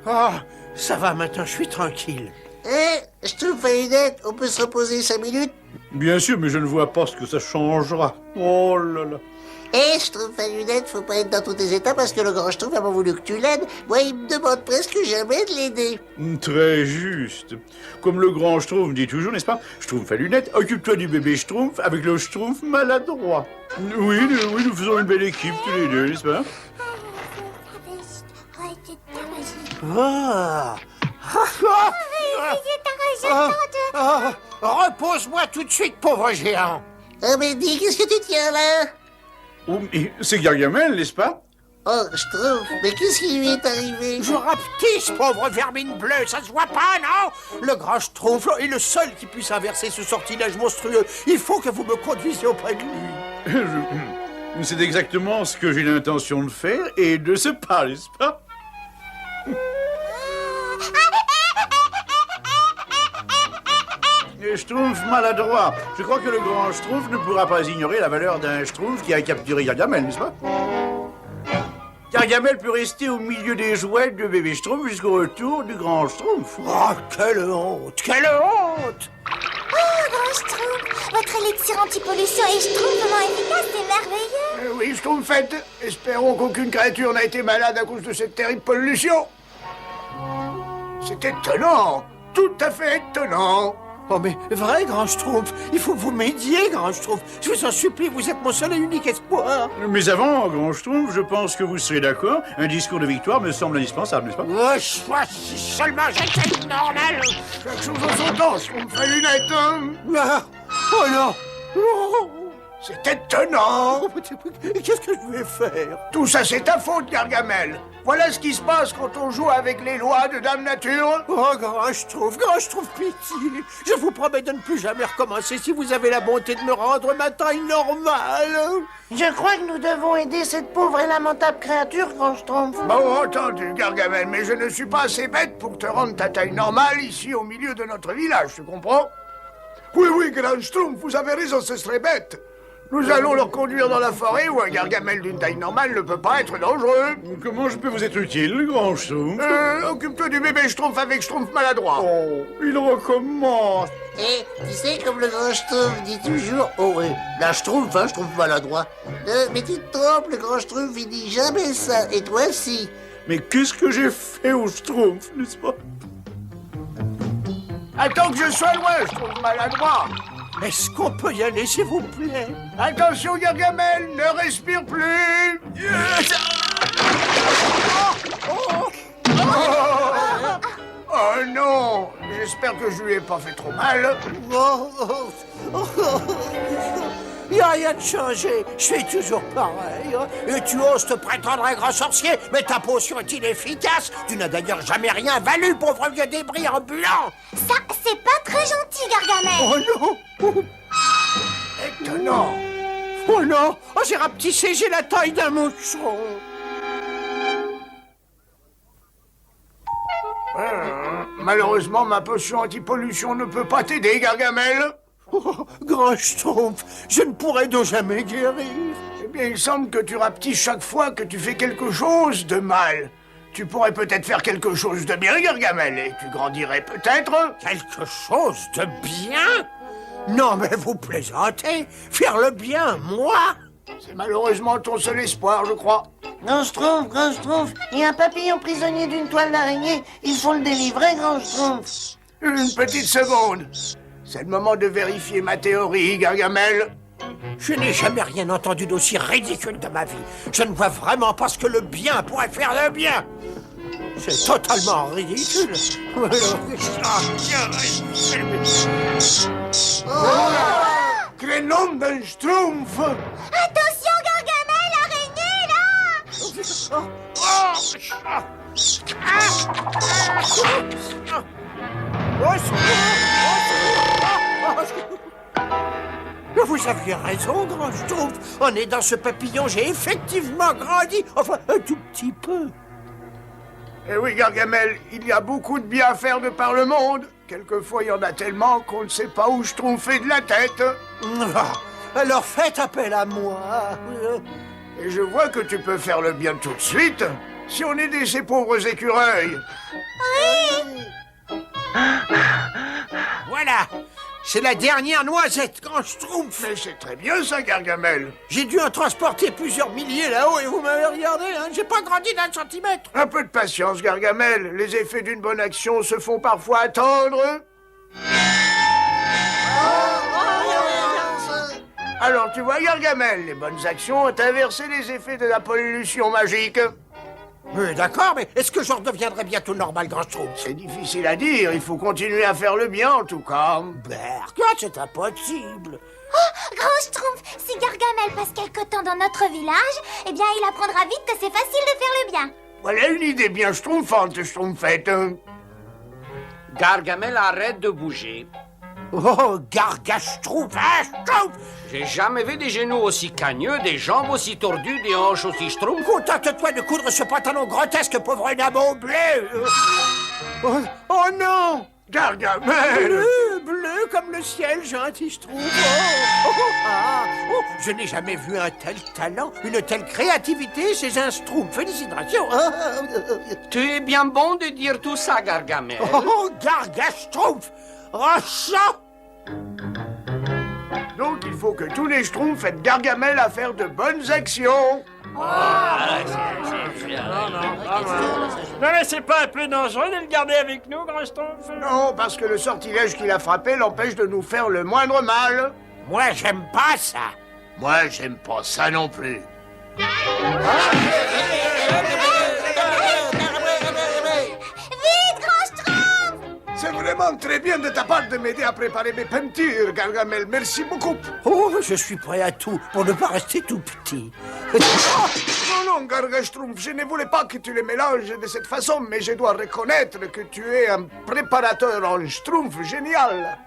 Speaker 4: Ah, ça va, maintenant, je suis tranquille.
Speaker 7: Je trouve Lunette, on peut se reposer 5 minutes?
Speaker 12: Bien sûr, mais je ne vois pas ce que ça changera. Oh là là.
Speaker 7: Je trouve Lunette, faut pas être dans tous tes états parce que le grand Schtroumpf a pas voulu que tu l'aides. Moi, il me demande presque jamais de l'aider.
Speaker 12: Très juste. Comme le grand Schtroumpf dit toujours, n'est-ce pas? Schtroumpf à lunettes, occupe-toi du bébé Schtroumpf avec le Schtroumpf maladroit. Oui, nous faisons une belle équipe tous les deux, n'est-ce pas?
Speaker 4: Repose-moi tout de suite, pauvre géant.
Speaker 7: Ah, mais dis, qu'est-ce que tu tiens là?
Speaker 12: Oh, c'est Gargamel, n'est-ce pas?
Speaker 7: Oh, Schtroumpf, mais qu'est-ce qui lui est arrivé?
Speaker 4: Je rapetisse, pauvre vermine bleue, ça se voit pas, non? Le grand Schtroumpf est le seul qui puisse inverser ce sortilège monstrueux. Il faut que vous me conduisiez auprès de lui.
Speaker 12: C'est exactement ce que j'ai l'intention de faire et de ce pas, n'est-ce pas? Schtroumpf maladroit. Je crois que le grand Schtroumpf ne pourra pas ignorer la valeur d'un Schtroumpf qui a capturé Gargamel, n'est-ce pas? Gargamel peut rester au milieu des jouets de bébé Schtroumpf jusqu'au retour du grand Schtroumpf.
Speaker 4: Oh, quelle honte! Quelle honte!
Speaker 5: Oh, Grand Schtroumpf, votre élixir anti-pollution est schtroumpfement efficace, c'est merveilleux.
Speaker 3: Oui, Schtroumpfette, espérons qu'aucune créature n'a été malade à cause de cette terrible pollution. C'est étonnant, tout à fait étonnant.
Speaker 4: Oh mais vrai, Grand Schtroumpf, il faut que vous m'aidiez, Grand Schtroumpf. Je vous en supplie, vous êtes mon seul et unique espoir.
Speaker 12: Mais avant, grand Schtroumpf, je pense que vous serez d'accord. Un discours de victoire me semble indispensable, n'est-ce pas?
Speaker 4: Si seulement j'étais normal.
Speaker 3: Chaque chose en son temps, Schtroumpf à lunettes.
Speaker 4: Oh non. Oh.
Speaker 3: C'est étonnant.
Speaker 4: Qu'est-ce que je vais faire?
Speaker 3: Tout ça, c'est ta faute, Gargamel. Voilà ce qui se passe quand on joue avec les lois de Dame Nature.
Speaker 4: Oh, Grand Schtroumpf, pitié. Je vous promets de ne plus jamais recommencer si vous avez la bonté de me rendre ma taille normale.
Speaker 14: Je crois que nous devons aider cette pauvre et lamentable créature, Grand Schtroumpf.
Speaker 3: Bon, entendu, Gargamel, mais je ne suis pas assez bête pour te rendre ta taille normale ici au milieu de notre village, tu comprends? Oui, Grand Schtroumpf, vous avez raison, ce serait bête. Nous allons leur conduire dans la forêt où un Gargamel d'une taille normale ne peut pas être dangereux.
Speaker 12: Comment je peux vous être utile, grand Schtroumpf?
Speaker 3: Occupe-toi du bébé Schtroumpf avec Schtroumpf maladroit.
Speaker 12: Oh, il recommence.
Speaker 7: Tu sais, comme le grand Schtroumpf dit toujours... Oh oui, la Schtroumpf, Schtroumpf maladroit. Mais tu te trompes, le grand Schtroumpf, il dit jamais ça, et toi si.
Speaker 12: Mais qu'est-ce que j'ai fait au Schtroumpf, n'est-ce pas?
Speaker 3: Attends que je sois loin, Schtroumpf maladroit.
Speaker 4: Est-ce qu'on peut y aller, s'il vous plaît?
Speaker 3: Attention, Gargamel, ne respire plus. Oh non, j'espère que je lui ai pas fait trop mal.
Speaker 4: Il n'y a rien de changé, je suis toujours pareil. Et tu oses te prétendre un grand sorcier, mais ta potion est inefficace. Tu n'as d'ailleurs jamais rien valu, pauvre vieux débris ambulant.
Speaker 5: Ça, c'est pas très gentil, Gargamel.
Speaker 4: Oh non.
Speaker 3: Étonnant.
Speaker 4: Oh non, j'ai rapetissé, j'ai la taille d'un moucheron.
Speaker 3: Malheureusement, ma potion anti-pollution ne peut pas t'aider, Gargamel.
Speaker 4: Oh, Grand Schtroumpf, je ne pourrai donc jamais guérir.
Speaker 3: Eh bien, il semble que tu rapetisses chaque fois que tu fais quelque chose de mal. Tu pourrais peut-être faire quelque chose de bien, Gargamel, et tu grandirais peut-être...
Speaker 4: Quelque chose de bien? Non, mais vous plaisantez. Faire le bien, moi?
Speaker 3: C'est malheureusement ton seul espoir, je crois.
Speaker 14: Grand Schtroumpf, il y a un papillon prisonnier d'une toile d'araignée. Il faut le délivrer, Grand Schtroumpf.
Speaker 3: Une petite seconde. C'est le moment de vérifier ma théorie, Gargamel.
Speaker 4: Je n'ai jamais rien entendu d'aussi ridicule de ma vie. Je ne vois vraiment pas ce que le bien pourrait faire de bien. C'est totalement ridicule.
Speaker 3: Grenom d'un Schtroumpf!
Speaker 5: Attention, Gargamel, l'araignée, là!
Speaker 4: Vous aviez raison, grand Schtroumpf. En aidant ce papillon, j'ai effectivement grandi. Enfin, un tout petit peu.
Speaker 3: Eh oui, Gargamel, il y a beaucoup de bien à faire de par le monde. Quelquefois, il y en a tellement qu'on ne sait pas où schtroumpfer de la tête.
Speaker 4: Alors faites appel à moi.
Speaker 3: Et je vois que tu peux faire le bien tout de suite, si on aidait ces pauvres écureuils.
Speaker 5: Oui!
Speaker 4: Voilà. C'est la dernière noisette, grand Schtroumpf.
Speaker 3: Mais c'est très bien ça, Gargamel.
Speaker 4: J'ai dû en transporter plusieurs milliers là-haut et vous m'avez regardé, hein. J'ai pas grandi d'un centimètre.
Speaker 3: Un peu de patience, Gargamel. Les effets d'une bonne action se font parfois attendre. Alors, tu vois, Gargamel, les bonnes actions ont inversé les effets de la pollution magique.
Speaker 4: D'accord, mais est-ce que je redeviendrai bientôt normal, grand Schtroumpf?
Speaker 3: C'est difficile à dire, il faut continuer à faire le bien en tout cas.
Speaker 4: C'est impossible.
Speaker 5: Oh, grand Schtroumpf, si Gargamel passe quelque temps dans notre village, eh bien, il apprendra vite que c'est facile de faire le bien.
Speaker 3: Voilà une idée bien schtroumpfante, schtroumpfette.
Speaker 6: Gargamel, arrête de bouger.
Speaker 4: Oh, Gargaschtroumpf, Schtroumpf!
Speaker 6: J'ai jamais vu des genoux aussi cagneux, des jambes aussi tordues, des hanches aussi schtroumpfs.
Speaker 4: Contente-toi de coudre ce pantalon grotesque, pauvre nabo bleu. Oh non!
Speaker 3: Gargamel!
Speaker 4: Bleu comme le ciel, gentil Schtroumpf. Je n'ai jamais vu un tel talent, une telle créativité chez un Schtroumpf. Félicitations.
Speaker 6: Tu es bien bon de dire tout ça, Gargamel.
Speaker 4: Oh, Gargaschtroumpf! Rachat!
Speaker 3: Donc il faut que tous les schtroumpfs aident Gargamel à faire de bonnes actions.
Speaker 15: Non, mais c'est pas un peu dangereux de le garder avec nous, grand Schtroumpf?
Speaker 3: Non, parce que le sortilège qui l'a frappé l'empêche de nous faire le moindre mal.
Speaker 4: Moi, j'aime pas ça.
Speaker 3: Moi, j'aime pas ça non plus.
Speaker 5: Vite, grand Schtroumpf!
Speaker 3: C'est vraiment très bien de ta part de m'aider à préparer mes peintures, Gargamel. Merci beaucoup.
Speaker 4: Oh, je suis prêt à tout pour ne pas rester tout petit.
Speaker 3: Non, Gargaschtroumpf, je ne voulais pas que tu les mélanges de cette façon, mais je dois reconnaître que tu es un préparateur en schtroumpf génial.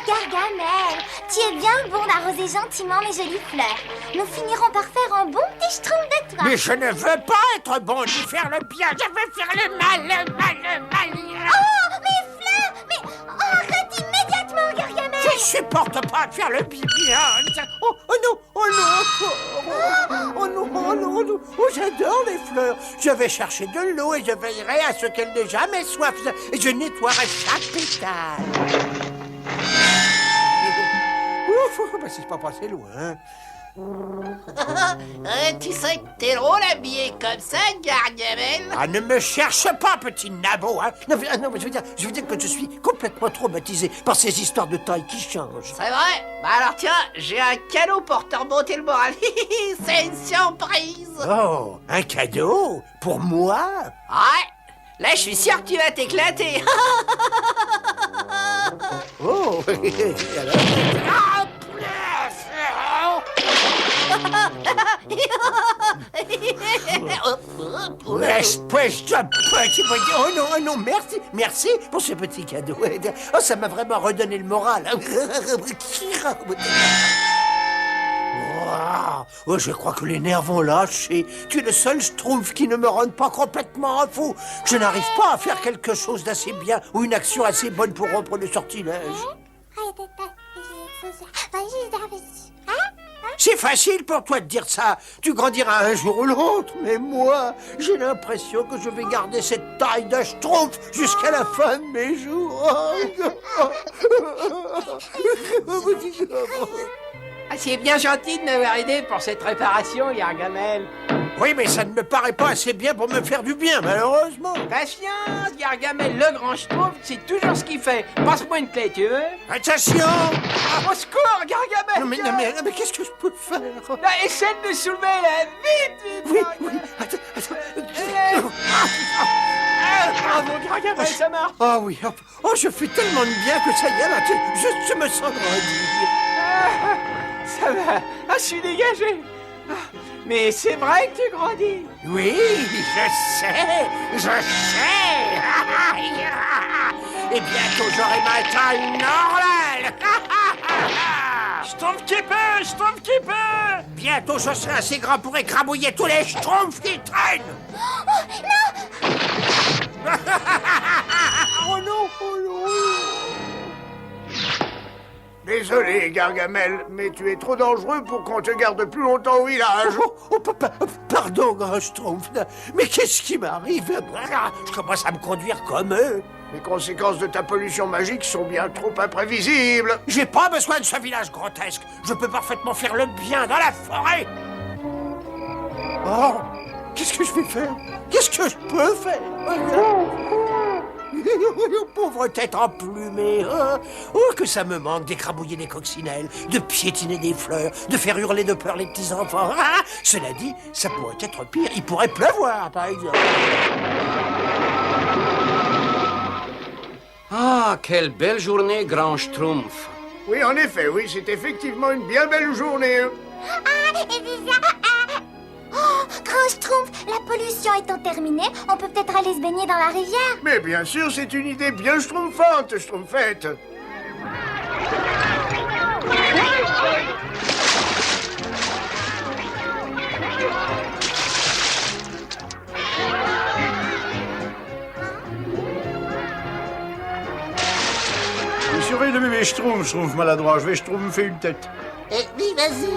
Speaker 5: Gargamel, tu es bien bon d'arroser gentiment mes jolies fleurs. Nous finirons par faire un bon petit schtroumpf de toi.
Speaker 4: Mais je ne veux pas être bon ni faire le bien, je veux faire le mal, le mal, le mal.
Speaker 5: Oh, mes fleurs! Mais arrête immédiatement, Gargamel!
Speaker 4: Je supporte pas faire le bien. Oh non, oh non, oh non, oh non, oh j'adore les fleurs. Je vais chercher de l'eau et je veillerai à ce qu'elles n'aient jamais soif. Et je nettoierai chaque pétale. Ouf, bah c'est pas passé loin.
Speaker 14: Tu sais que t'es drôle habillé comme ça, Gargamel.
Speaker 4: Ah, ne me cherche pas, petit nabo, hein. Non, mais je veux dire que je suis complètement traumatisé par ces histoires de taille qui changent.
Speaker 14: C'est vrai? Bah alors tiens, j'ai un cadeau pour te remonter le moral. C'est une surprise.
Speaker 4: Oh, un cadeau? Pour moi?
Speaker 14: Ouais. Là, je suis sûr que tu vas t'éclater.
Speaker 4: Oh. Espèce de petit... Oh non, merci pour ce petit cadeau. Oh, ça m'a vraiment redonné le moral. Oh, je crois que les nerfs vont lâcher. Tu es le seul Schtroumpf qui ne me rende pas complètement fou. Je n'arrive pas à faire quelque chose d'assez bien ou une action assez bonne pour rompre le sortilège. C'est facile pour toi de dire ça. Tu grandiras un jour ou l'autre. Mais moi, j'ai l'impression que je vais garder cette taille de Schtroumpf jusqu'à la fin de mes jours.
Speaker 16: Ah, c'est bien gentil de m'avoir aidé pour cette réparation, Gargamel.
Speaker 4: Oui, mais ça ne me paraît pas assez bien pour me faire du bien, malheureusement.
Speaker 16: Patience, Gargamel, le grand Schtroumpf, c'est toujours ce qu'il fait. Passe-moi une clé, tu veux?
Speaker 4: Attention!
Speaker 16: Au secours, Gargamel!
Speaker 4: Non, mais qu'est-ce que je peux faire?
Speaker 16: Là, essaie de me soulever, là, vite!
Speaker 4: Oui, attends.
Speaker 16: Bravo, Gargamel, ça marche!
Speaker 4: Ah oui, oh, je fais tellement de bien que ça y est, là, je me sens grandir.
Speaker 16: Ça va, je suis dégagé. Mais c'est vrai que tu grandis.
Speaker 4: Oui, je sais. Et bientôt j'aurai ma taille normale.
Speaker 15: Schtroumpf-keeper!
Speaker 4: Bientôt je serai assez grand pour écrabouiller tous les schtroumpfs qui traînent.
Speaker 5: Oh, non!
Speaker 4: Oh non.
Speaker 3: Désolé, Gargamel, mais tu es trop dangereux pour qu'on te garde plus longtemps au village.
Speaker 4: Pardon, grand Schtroumpf, mais qu'est-ce qui m'arrive? Je commence à me conduire comme eux.
Speaker 3: Les conséquences de ta pollution magique sont bien trop imprévisibles.
Speaker 4: J'ai pas besoin de ce village grotesque. Je peux parfaitement faire le bien dans la forêt. Oh, qu'est-ce que je vais faire? Qu'est-ce que je peux faire? Pauvre tête emplumée. Oh, que ça me manque d'écrabouiller des coccinelles, de piétiner des fleurs, de faire hurler de peur les petits enfants. Cela dit, ça pourrait être pire. Il pourrait pleuvoir, par exemple.
Speaker 2: Ah, quelle belle journée, grand Schtroumpf.
Speaker 3: Oui, en effet, oui, c'est effectivement une bien belle journée.
Speaker 5: Oh, grand Schtroumpf, la pollution étant terminée, on peut peut-être aller se baigner dans la rivière.
Speaker 3: Mais bien sûr, c'est une idée bien schtroumpfante, Schtroumpfette.
Speaker 12: Il surveille le bébé Schtroumpf maladroit. Je vais schtroumpfer une tête.
Speaker 14: Oui, vas-y.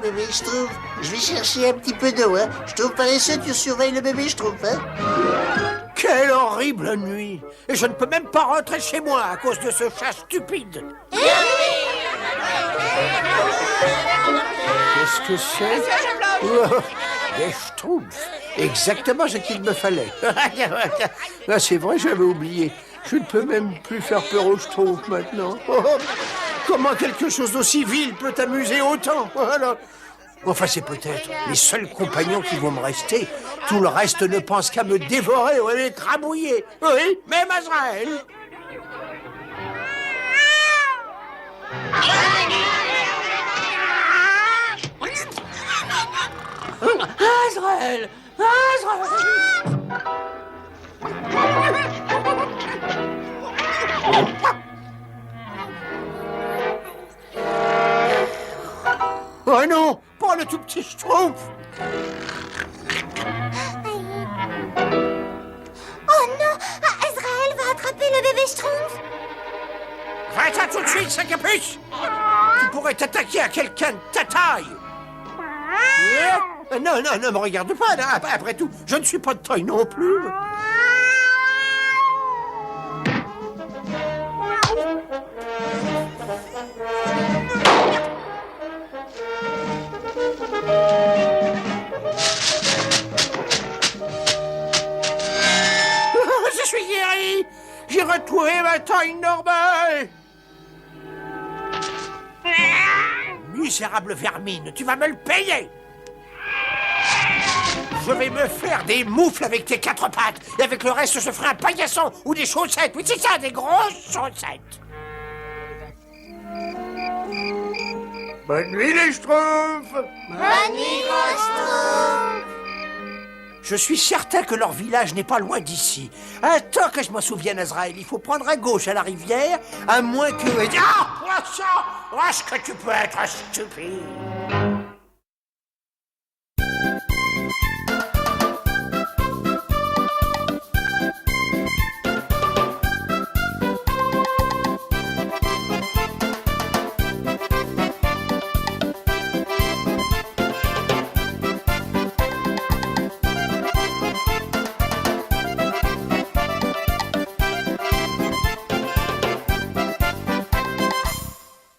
Speaker 14: Bébé Schtroumpf, je vais chercher un petit peu d'eau, hein. Je trouve paresseux, tu surveilles le bébé Schtroumpf, hein.
Speaker 4: Quelle horrible nuit. Et je ne peux même pas rentrer chez moi à cause de ce chat stupide. Qu'est-ce que c'est? Des Schtroumpfs. Exactement ce qu'il me fallait. Ah, c'est vrai, j'avais oublié. Je ne peux même plus faire peur aux Schtroumpfs maintenant. Comment quelque chose d'aussi vil peut t'amuser autant? Voilà. Enfin, c'est peut-être les seuls compagnons qui vont me rester. Tout le reste ne pense qu'à me dévorer ou à m'écrabouiller. Oui, même Azraël.
Speaker 16: Azraël!
Speaker 4: Oh non, pas le tout petit Schtroumpf.
Speaker 5: Oh non, Azraël va attraper le bébé Schtroumpf.
Speaker 4: Va-t'en tout de suite, sac à puce. Tu pourrais t'attaquer à quelqu'un de ta taille. Non, ne me regarde pas, là. Après tout, je ne suis pas de taille non plus. Je suis guéri. J'ai retrouvé ma taille normale. Misérable vermine, tu vas me le payer. Je vais me faire des moufles avec tes quatre pattes. Et avec le reste, je ferai un paillasson ou des chaussettes. Oui, c'est ça, des grosses chaussettes.
Speaker 3: Bonne nuit, les Schtroumpfs.
Speaker 5: Bonne nuit, grand Schtroumpf.
Speaker 4: Je suis certain que leur village n'est pas loin d'ici. Attends que je m'en souvienne, Azraël. Il faut prendre à gauche à la rivière, à moins que... Ah, poisson! Oh, est-ce que tu peux être stupide?